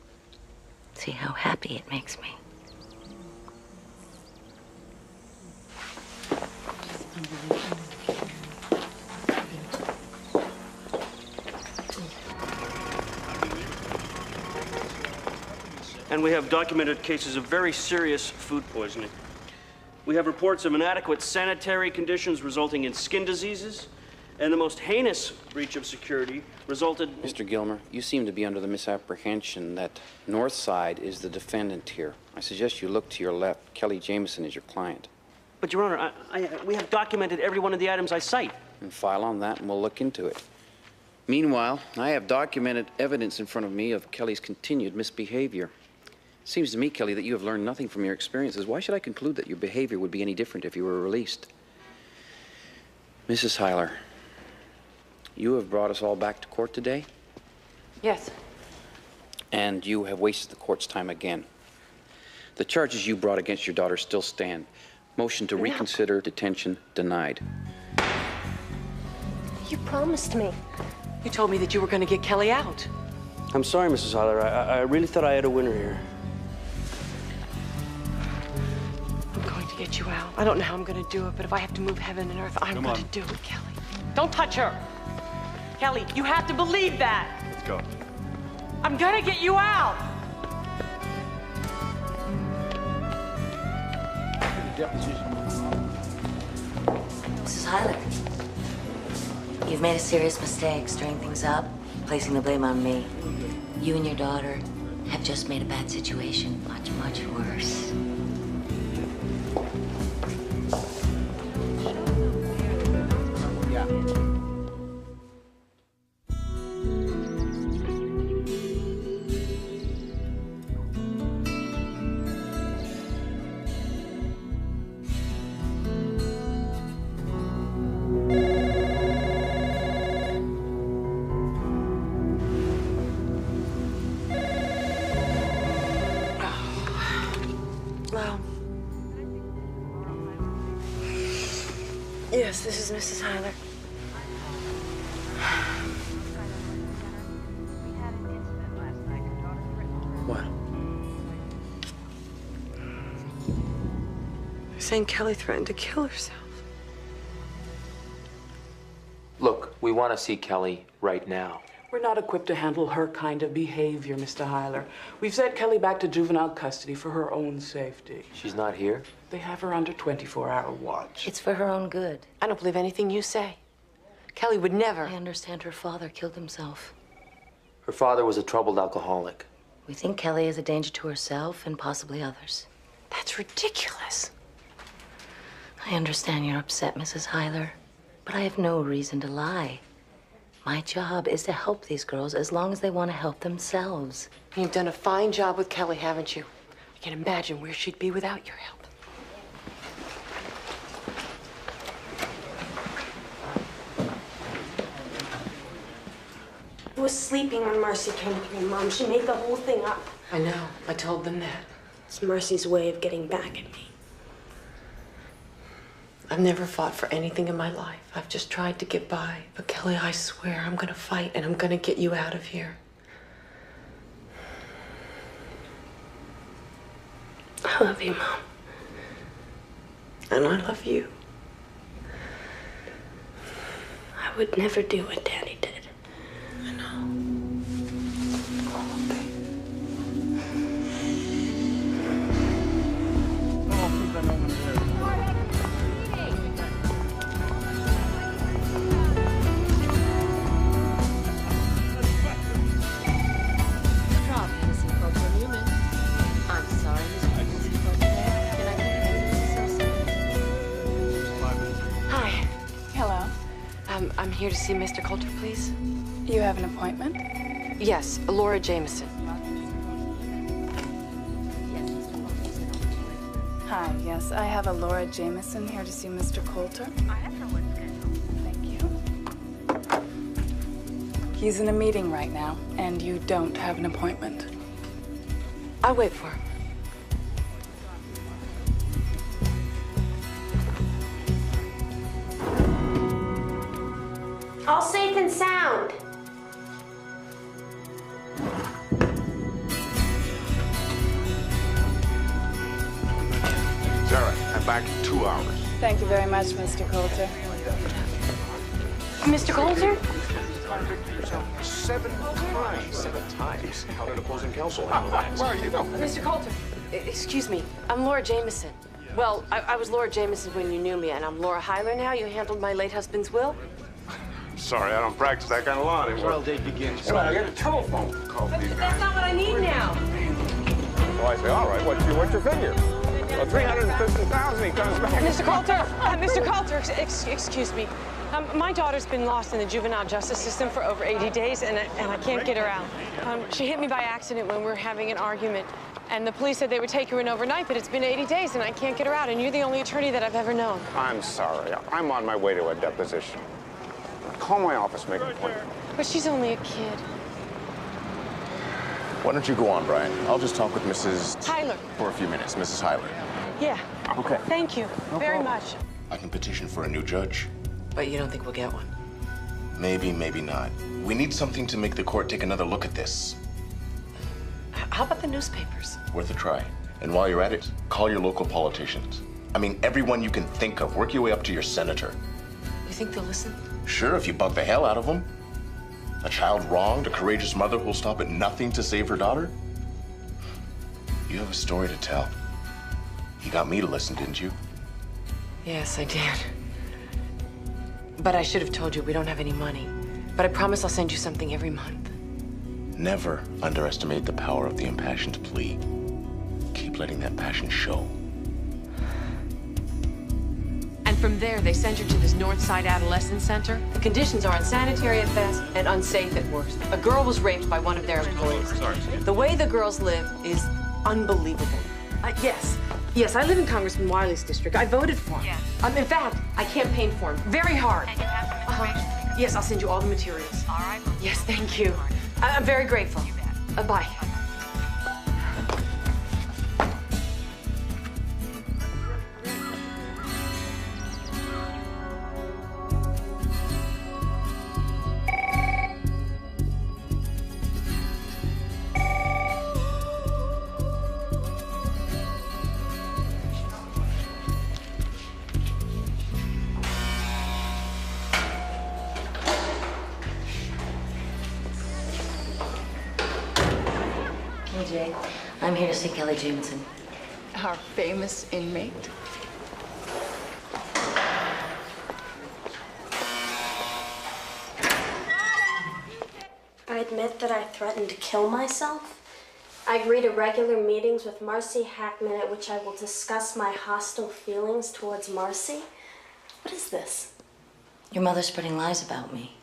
see how happy it makes me. And we have documented cases of very serious food poisoning. We have reports of inadequate sanitary conditions resulting in skin diseases, and the most heinous breach of security resulted... Mr. Gilmer, you seem to be under the misapprehension that Northside is the defendant here. I suggest you look to your left. Kelly Jameson is your client. But, Your Honor, we have documented every one of the items I cite. And file on that, and we'll look into it. Meanwhile, I have documented evidence in front of me of Kelly's continued misbehavior. It seems to me, Kelly, that you have learned nothing from your experiences. Why should I conclude that your behavior would be any different if you were released? Mrs. Hyler, you have brought us all back to court today, Yes. and you have wasted the court's time again. The charges you brought against your daughter still stand. Motion to reconsider detention denied. You promised me. You told me that you were going to get Kelly out. I'm sorry, Mrs. Hyler. I really thought I had a winner here. I'm going to get you out. I don't know how I'm going to do it, but if I have to move heaven and earth, I'm going to do it, Kelly. Don't touch her. Kelly, you have to believe that. Let's go. I'm going to get you out. Mrs. Hyler, you've made a serious mistake stirring things up, placing the blame on me. You and your daughter have just made a bad situation much, much worse. Yes, this is Mrs. Hyler. What? They're saying Kelly threatened to kill herself. Look, we want to see Kelly right now. We're not equipped to handle her kind of behavior, Mr. Hyler. We've sent Kelly back to juvenile custody for her own safety. She's not here? They have her under 24-hour watch. It's for her own good. I don't believe anything you say. Kelly would never. I understand her father killed himself. Her father was a troubled alcoholic. We think Kelly is a danger to herself and possibly others. That's ridiculous. I understand you're upset, Mrs. Hyler, but I have no reason to lie. My job is to help these girls as long as they want to help themselves. You've done a fine job with Kelly, haven't you? I can't imagine where she'd be without your help. I was sleeping when Marcy came to me, Mom. She made the whole thing up. I know. I told them that. It's Marcy's way of getting back at me. I've never fought for anything in my life. I've just tried to get by. But Kelly, I swear, I'm gonna fight and I'm gonna get you out of here. I love you, Mom. And I love you. I would never do what Daddy did. I know. I'm here to see Mr. Coulter, please. You have an appointment? Yes, Laura Jameson. Hi, yes, I have a Laura Jameson here to see Mr. Coulter. Thank you. He's in a meeting right now, and you don't have an appointment. I'll wait for him. All safe and sound. Sarah, I'm back in 2 hours. Thank you very much, Mr. Coulter. Mr. Coulter? contradicting yourself 7 times. 7 times? How did opposing counsel handle that? Well, you know. Mr. Coulter, excuse me. I'm Laura Jameson. Well, I was Laura Jameson when you knew me, and I'm Laura Hyler now. You handled my late husband's will. Sorry, I don't practice that kind of law anymore. Trial date begins. Well, I got a telephone call from these guys. That's not what I need now. So I say, all right, what's your figure? Well, 350,000. He comes back. Mr. Coulter, excuse me. My daughter's been lost in the juvenile justice system for over 80 days, and I can't get her out. She hit me by accident when we were having an argument, and the police said they would take her in overnight, but it's been 80 days, and I can't get her out, and you're the only attorney that I've ever known. I'm sorry. I'm on my way to a deposition. Call my office, make an appointment. But she's only a kid. Why don't you go on, Brian? I'll just talk with Mrs. Hyler. For a few minutes. Mrs. Hyler. Yeah. Okay. Thank you very much. I can petition for a new judge. But you don't think we'll get one? Maybe, maybe not. We need something to make the court take another look at this. How about the newspapers? Worth a try. And while you're at it, call your local politicians. I mean, everyone you can think of. Work your way up to your senator. You think they'll listen? Sure, if you bug the hell out of them. A child wronged, a courageous mother who'll stop at nothing to save her daughter? You have a story to tell. You got me to listen, didn't you? Yes, I did. But I should have told you we don't have any money. But I promise I'll send you something every month. Never underestimate the power of the impassioned plea. Keep letting that passion show. And from there, they sent her to this Northside Adolescence Center. The conditions are unsanitary at best and unsafe at worst. A girl was raped by one of their employees. The way the girls live is unbelievable. Yes, I live in Congressman Wiley's district. I voted for him. Yes. In fact, I campaigned for him very hard. And you have the materials? Yes, I'll send you all the materials. All right. Yes, thank you. I'm very grateful. You bet. Bye. Jay, I'm here to see Kelly Jameson. Our famous inmate. I admit that I threatened to kill myself. I agree to regular meetings with Marcy Hackman at which I will discuss my hostile feelings towards Marcy. What is this? Your mother's spreading lies about me.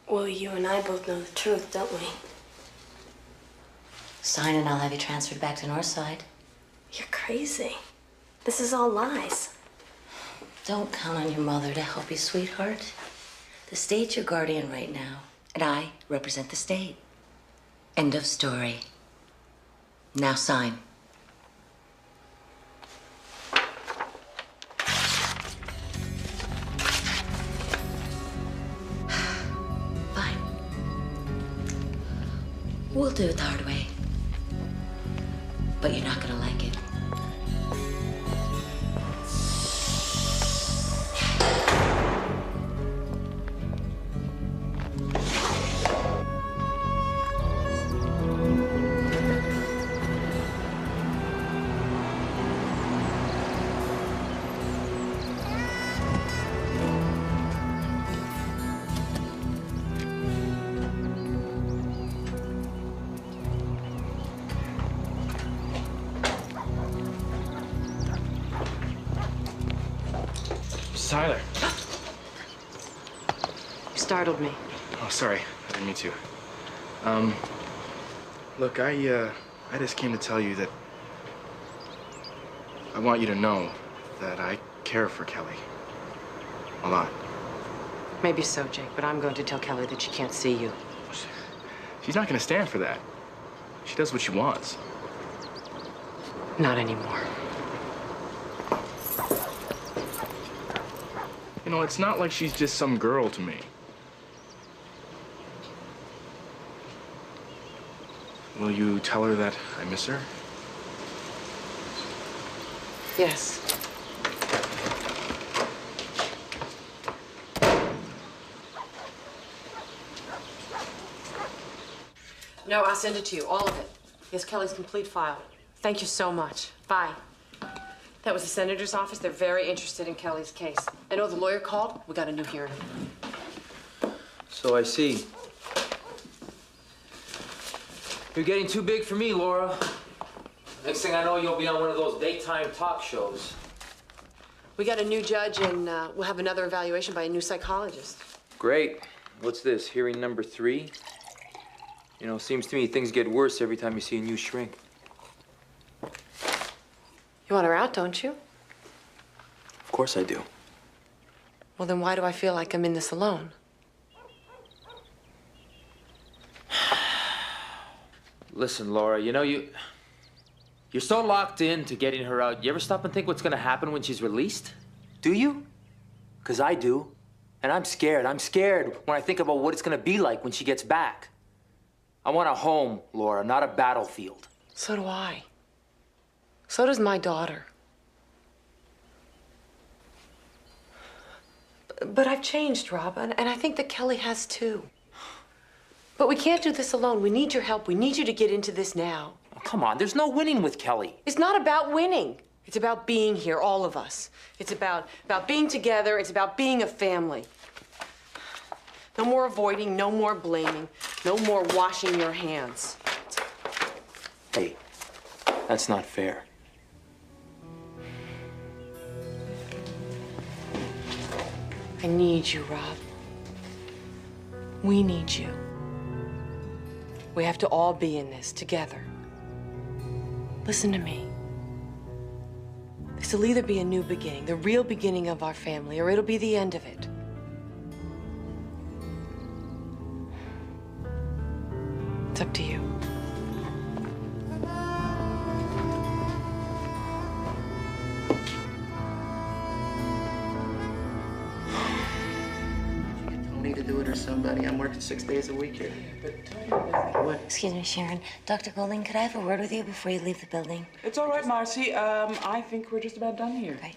Well, you and I both know the truth, don't we? Sign and I'll have you transferred back to Northside. You're crazy. This is all lies. Don't count on your mother to help you, sweetheart. The state's your guardian right now, and I represent the state. End of story. Now sign. Fine. We'll do it the hard way. But you're not gonna like it. Tyler. You startled me. Oh, sorry. I didn't mean to. Look, I just came to tell you that I want you to know that I care for Kelly. A lot. Maybe so, Jake, but I'm going to tell Kelly that she can't see you. She's not going to stand for that. She does what she wants. Not anymore. You know, it's not like she's just some girl to me. Will you tell her that I miss her? Yes. No, I'll send it to you, all of it. Here's Kelly's complete file. Thank you so much. Bye. That was the senator's office. They're very interested in Kelly's case. I know the lawyer called. We got a new hearing. So I see. You're getting too big for me, Laura. Next thing I know, you'll be on one of those daytime talk shows. We got a new judge, and we'll have another evaluation by a new psychologist. Great. What's this, hearing number 3? You know, seems to me things get worse every time you see a new shrink. You want her out, don't you? Of course I do. Well, then why do I feel like I'm in this alone? Listen, Laura, you know, you're so locked in to getting her out. You ever stop and think what's gonna happen when she's released? Do you? 'Cause I do. And I'm scared. I'm scared when I think about what it's gonna be like when she gets back. I want a home, Laura, not a battlefield. So do I. So does my daughter. But I've changed, Rob, and I think that Kelly has too. But we can't do this alone. We need your help. We need you to get into this now. Oh, come on, there's no winning with Kelly. It's not about winning. It's about being here, all of us. It's about being together. It's about being a family. No more avoiding, no more blaming, no more washing your hands. Hey, that's not fair. I need you, Rob. We need you. We have to all be in this together. Listen to me. This'll either be a new beginning, the real beginning of our family, or it'll be the end of it. It's up to you. Tony to do it or somebody. I'm working 6 days a week here. What? Excuse me, Sharon. Dr. Golding, could I have a word with you before you leave the building? It's all right, Marcy. I think we're just about done here. Right.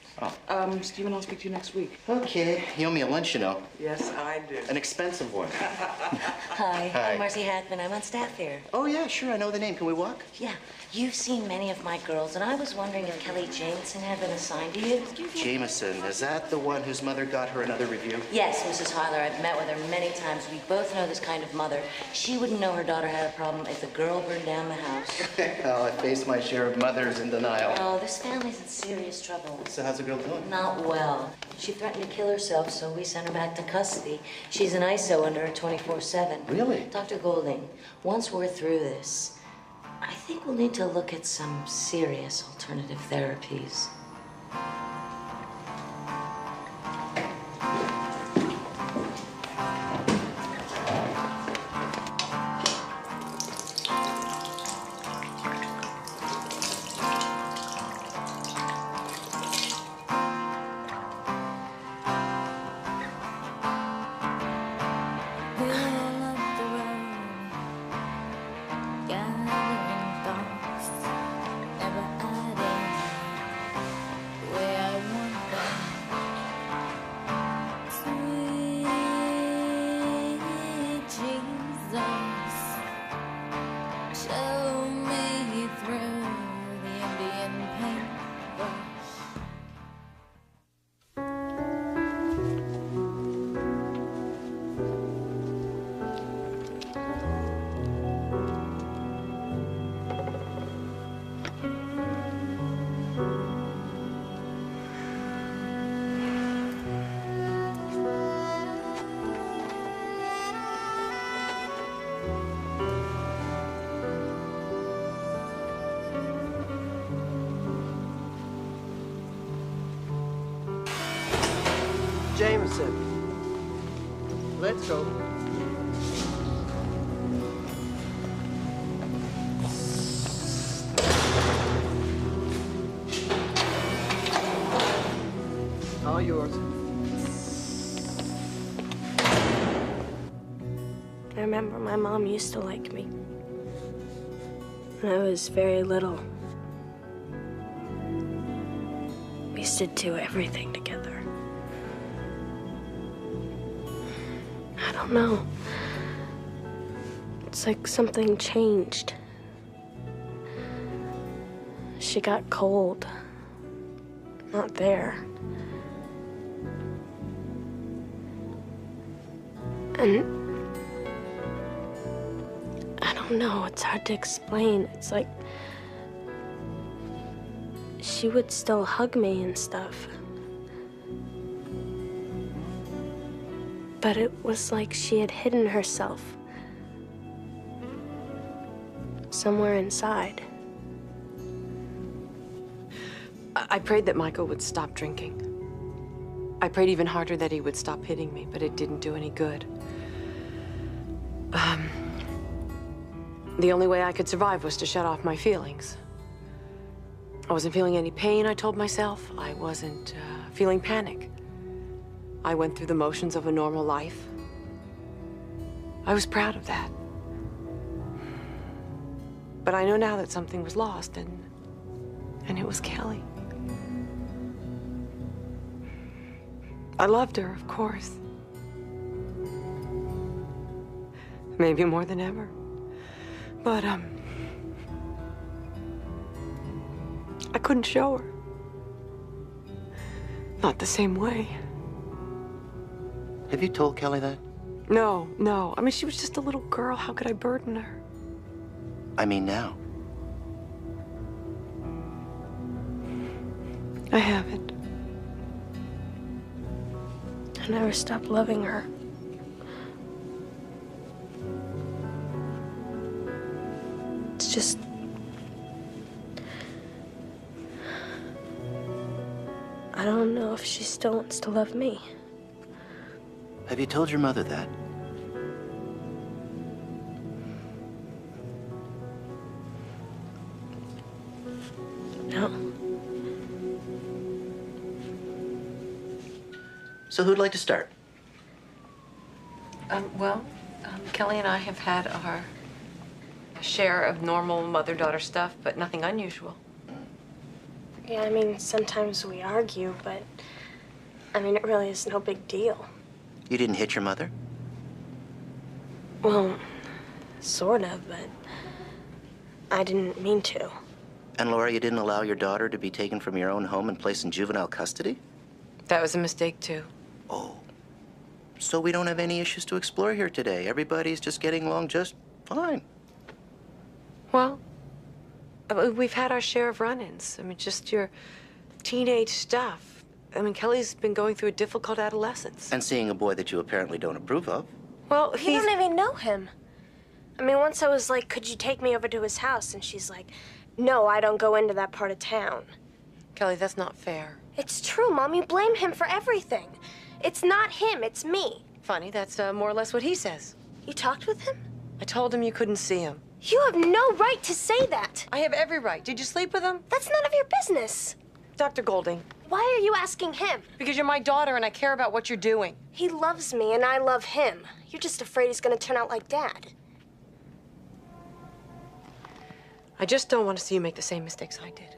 Oh. Stephen, I'll speak to you next week. Okay. You owe me a lunch, you know. Yes, I do. An expensive one. Hi, Hi. I'm Marcy Hackman. I'm on staff here. Oh, yeah, sure. I know the name. Can we walk? Yeah, you've seen many of my girls, and I was wondering if Kelly Jameson had been assigned to you. Jameson. Is that the one whose mother got her another review? Yes, Mrs. Hyler. I've met with her many times. We both know this kind of mother. She wouldn't know her daughter had a problem if the girl burned down the house. Well, I faced my share of mothers in denial. Oh, this family's in serious trouble. So how's the girl doing? Not well. She threatened to kill herself, so we sent her back to custody. She's an ISO under her 24/7. Really? Dr. Golding, once we're through this, I think we'll need to look at some serious alternative therapies. Jameson. Let's go. All yours. I remember my mom used to like me when I was very little. We used to do everything together. I don't know. It's like something changed. She got cold. Not there. And I don't know, it's hard to explain. It's like she would still hug me and stuff. But it was like she had hidden herself somewhere inside. I prayed that Michael would stop drinking. I prayed even harder that he would stop hitting me, but it didn't do any good. The only way I could survive was to shut off my feelings. I wasn't feeling any pain, I told myself. I wasn't feeling panic. I went through the motions of a normal life. I was proud of that. But I know now that something was lost, and it was Kelly. I loved her, of course. Maybe more than ever. But, I couldn't show her. Not the same way. Have you told Kelly that? No, no. I mean, she was just a little girl. How could I burden her? I mean now. I haven't. I never stopped loving her. It's just... I don't know if she still wants to love me. Have you told your mother that? No. So who'd like to start? Kelly and I have had our share of normal mother-daughter stuff, but nothing unusual. Yeah, I mean, sometimes we argue, but I mean, it really is no big deal. You didn't hit your mother? Well, sort of, but I didn't mean to. And Laura, you didn't allow your daughter to be taken from your own home and placed in juvenile custody? That was a mistake, too. Oh. So we don't have any issues to explore here today. Everybody's just getting along just fine. Well, we've had our share of run-ins. I mean, just your teenage stuff. I mean, Kelly's been going through a difficult adolescence. And seeing a boy that you apparently don't approve of. Well, you don't even know him. I mean, once I was like, could you take me over to his house? And she's like, no, I don't go into that part of town. Kelly, that's not fair. It's true, Mom. You blame him for everything. It's not him, it's me. Funny, that's more or less what he says. You talked with him? I told him you couldn't see him. You have no right to say that. I have every right. Did you sleep with him? That's none of your business. Dr. Golding. Why are you asking him? Because you're my daughter and I care about what you're doing. He loves me and I love him. You're just afraid he's gonna turn out like Dad. I just don't want to see you make the same mistakes I did.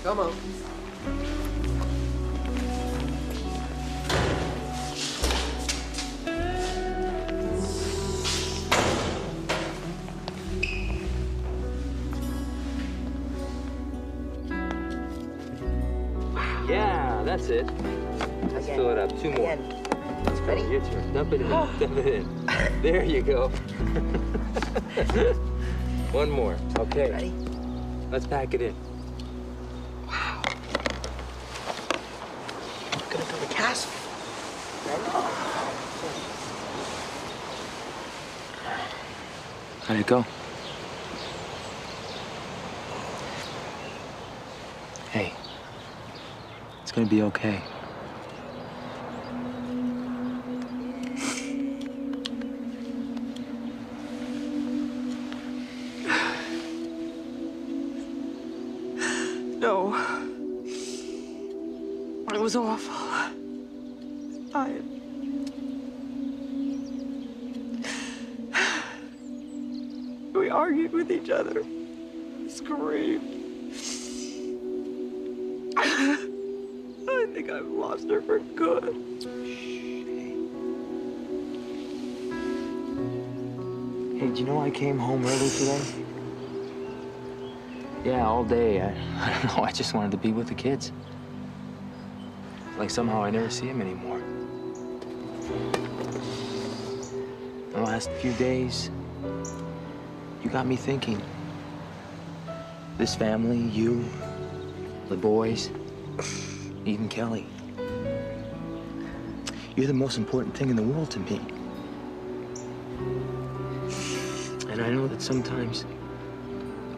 Come on. Yeah, that's it. Let's fill it up. Two more. Let's go. Your turn. Dump it in. Dump it in. There you go. One more. Okay. Ready? Let's pack it in. Wow. Gonna build a castle. How'd it go? Hey, it's gonna be okay. No. It was awful. We argued with each other. Screamed. think I've lost her for good. Hey, do you know I came home early today? Yeah, all day. I don't know, I just wanted to be with the kids. Like somehow I never see them anymore. The last few days, you got me thinking. This family, you, the boys, even Kelly. You're the most important thing in the world to me. And I know that sometimes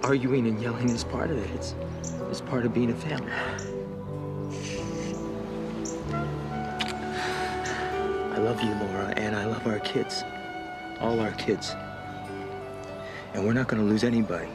arguing and yelling is part of it. It's part of being a family. I love you, Laura, and I love our kids. All our kids. And we're not gonna lose anybody.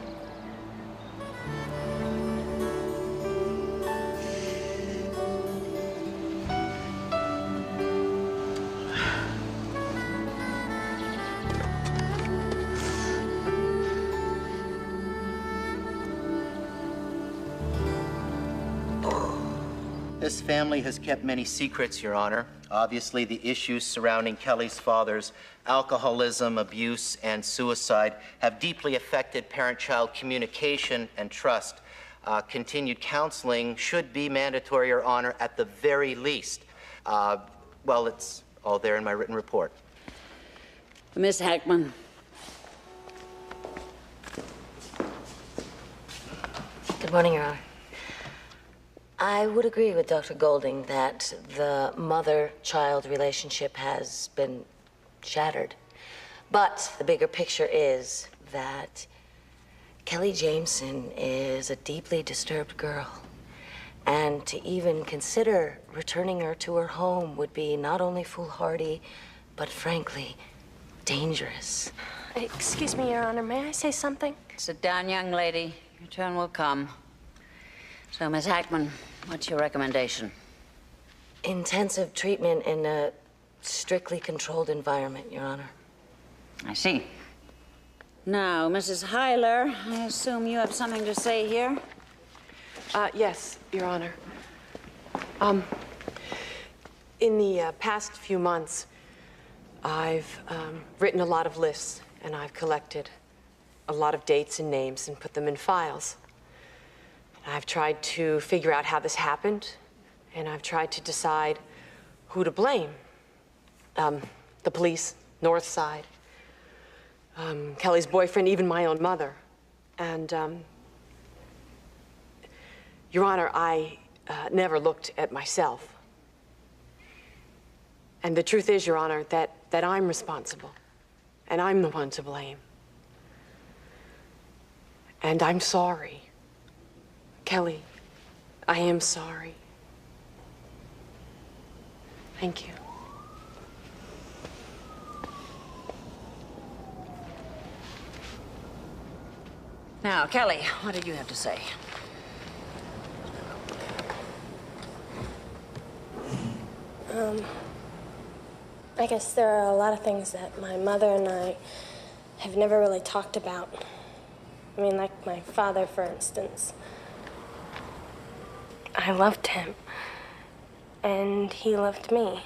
This family has kept many secrets, Your Honor. Obviously, the issues surrounding Kelly's father's alcoholism, abuse, and suicide have deeply affected parent-child communication and trust. Continued counseling should be mandatory, Your Honor, at the very least. Well, it's all there in my written report. Miss Hackman. Good morning, Your Honor. I would agree with Dr. Golding that the mother-child relationship has been shattered. But the bigger picture is that Kelly Jameson is a deeply disturbed girl. And to even consider returning her to her home would be not only foolhardy, but frankly, dangerous. Excuse me, Your Honor, may I say something? Sit down, young lady. Your turn will come. So, Miss Hackman, what's your recommendation? Intensive treatment in a strictly controlled environment, Your Honor. I see. Now, Mrs. Hyler, I assume you have something to say here? Yes, Your Honor. In the past few months, I've written a lot of lists, and I've collected a lot of dates and names and put them in files. I've tried to figure out how this happened, and I've tried to decide who to blame. The police, North Side, Kelly's boyfriend, even my own mother. And, Your Honor, I never looked at myself. And the truth is, Your Honor, that I'm responsible, and I'm the one to blame. And I'm sorry. Kelly, I am sorry. Thank you. Now, Kelly, what did you have to say? I guess there are a lot of things that my mother and I have never really talked about. I mean, like my father, for instance. I loved him, and he loved me.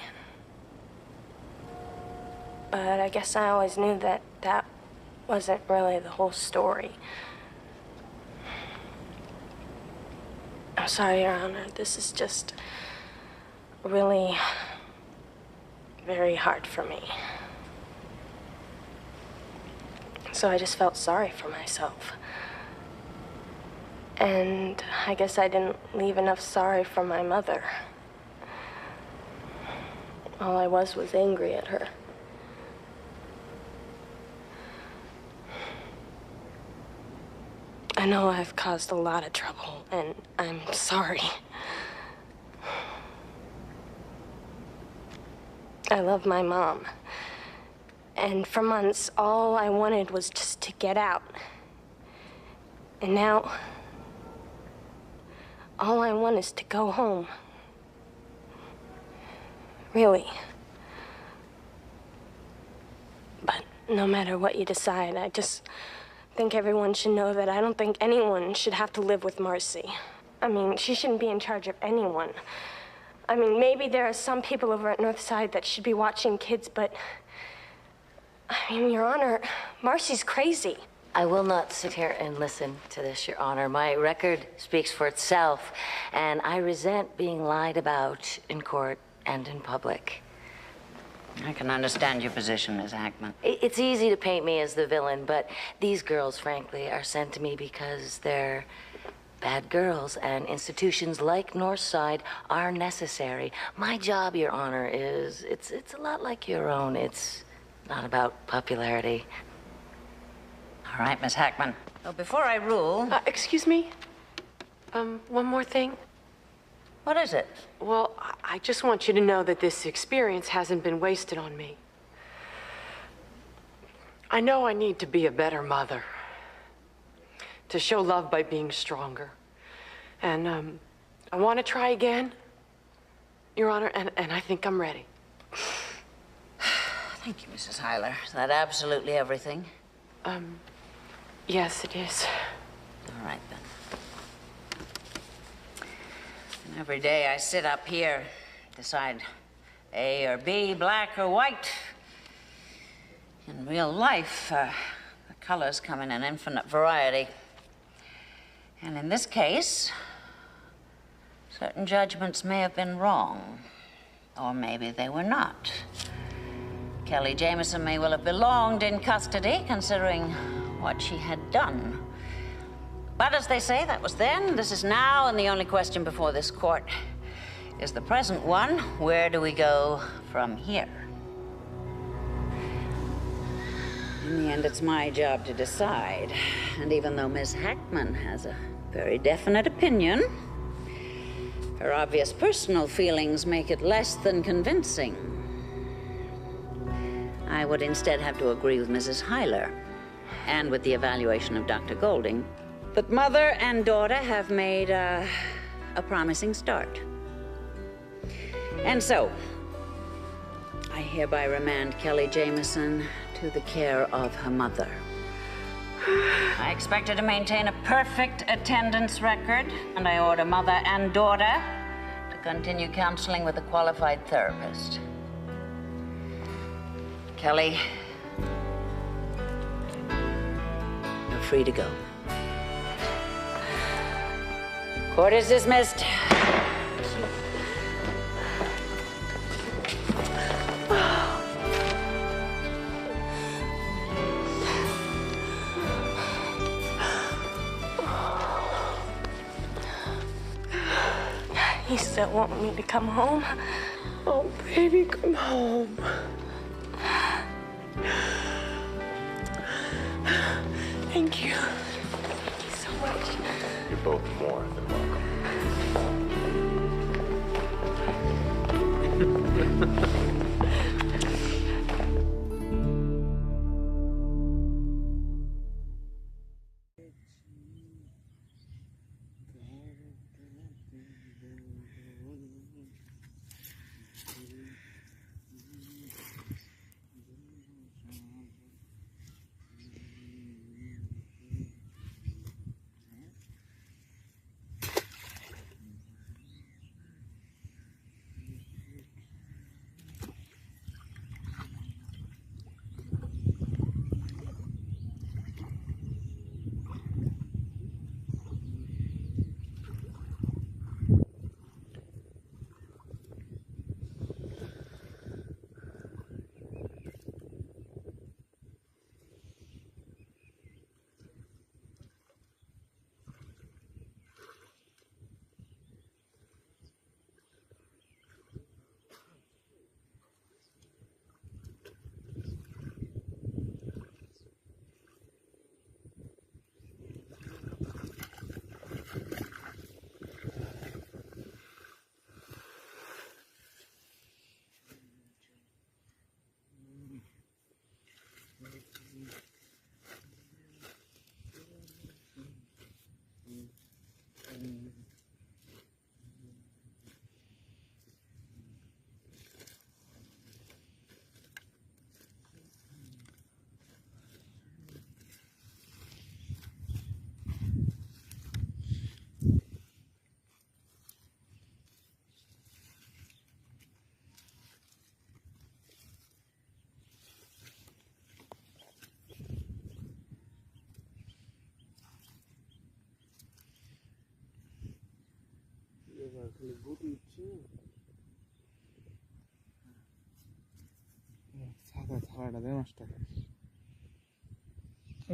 But I guess I always knew that that wasn't really the whole story. I'm sorry, Your Honor. This is just really very hard for me. So I just felt sorry for myself. And I guess I didn't leave enough sorry for my mother. All I was angry at her. I know I've caused a lot of trouble, and I'm sorry. I love my mom. And for months, all I wanted was just to get out. And now, all I want is to go home. Really. But no matter what you decide, I just think everyone should know that I don't think anyone should have to live with Marcy. I mean, she shouldn't be in charge of anyone. I mean, maybe there are some people over at Northside that should be watching kids, but... I mean, Your Honor, Marcy's crazy. I will not sit here and listen to this, Your Honor. My record speaks for itself, and I resent being lied about in court and in public. I can understand your position, Miss Hackman. It's easy to paint me as the villain, but these girls, frankly, are sent to me because they're bad girls, and institutions like Northside are necessary. My job, Your Honor, it's a lot like your own. It's not about popularity. All right, Miss Hackman. Well, before I rule... Excuse me? One more thing. What is it? Well, I just want you to know that this experience hasn't been wasted on me. I know I need to be a better mother, to show love by being stronger. And I want to try again, Your Honor, and I think I'm ready. Thank you, Mrs. Hyler. Is that absolutely everything? Yes, it is. All right, then. And every day I sit up here, decide A or B, black or white. In real life, the colors come in an infinite variety. And in this case, certain judgments may have been wrong, or maybe they were not. Kelly Jameson may well have belonged in custody, considering what she had done. But as they say, that was then, this is now, and the only question before this court is the present one. Where do we go from here? In the end, it's my job to decide. And even though Miss Hackman has a very definite opinion, her obvious personal feelings make it less than convincing. I would instead have to agree with Mrs. Hyler and with the evaluation of Dr. Golding that mother and daughter have made a promising start. And so, I hereby remand Kelly Jameson to the care of her mother. I expect her to maintain a perfect attendance record, and I order mother and daughter to continue counseling with a qualified therapist. Kelly, you're free to go. Court is dismissed. You still want me to come home? Oh, baby, come home. Thank you. Thank you so much. You're both more than welcome.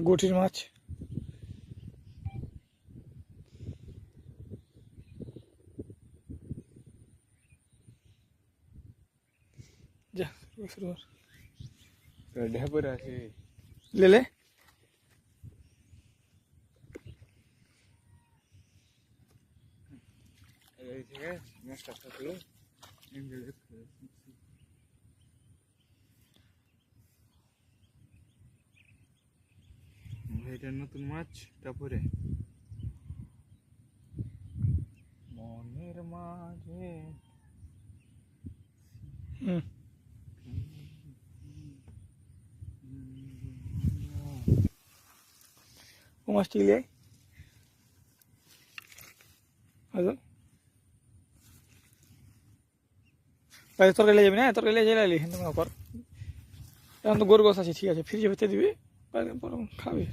গুটির মাছ যা শুরু কর ঢেপর আছে লেলে এই ঠিক আছে মাছটা থাকলো এটা নতুন মাছ তারপরে মনের মাঝে ও মাছটি লিয়ে আচ্ছা তাই তরকারি লিয়ে যাবি না তরকারি লিয়ে যাইলি হিন্দু মনে কর এখন তো গরু গোস আছে ঠিক আছে ফ্রিজে ভেতরে দিবি খাবি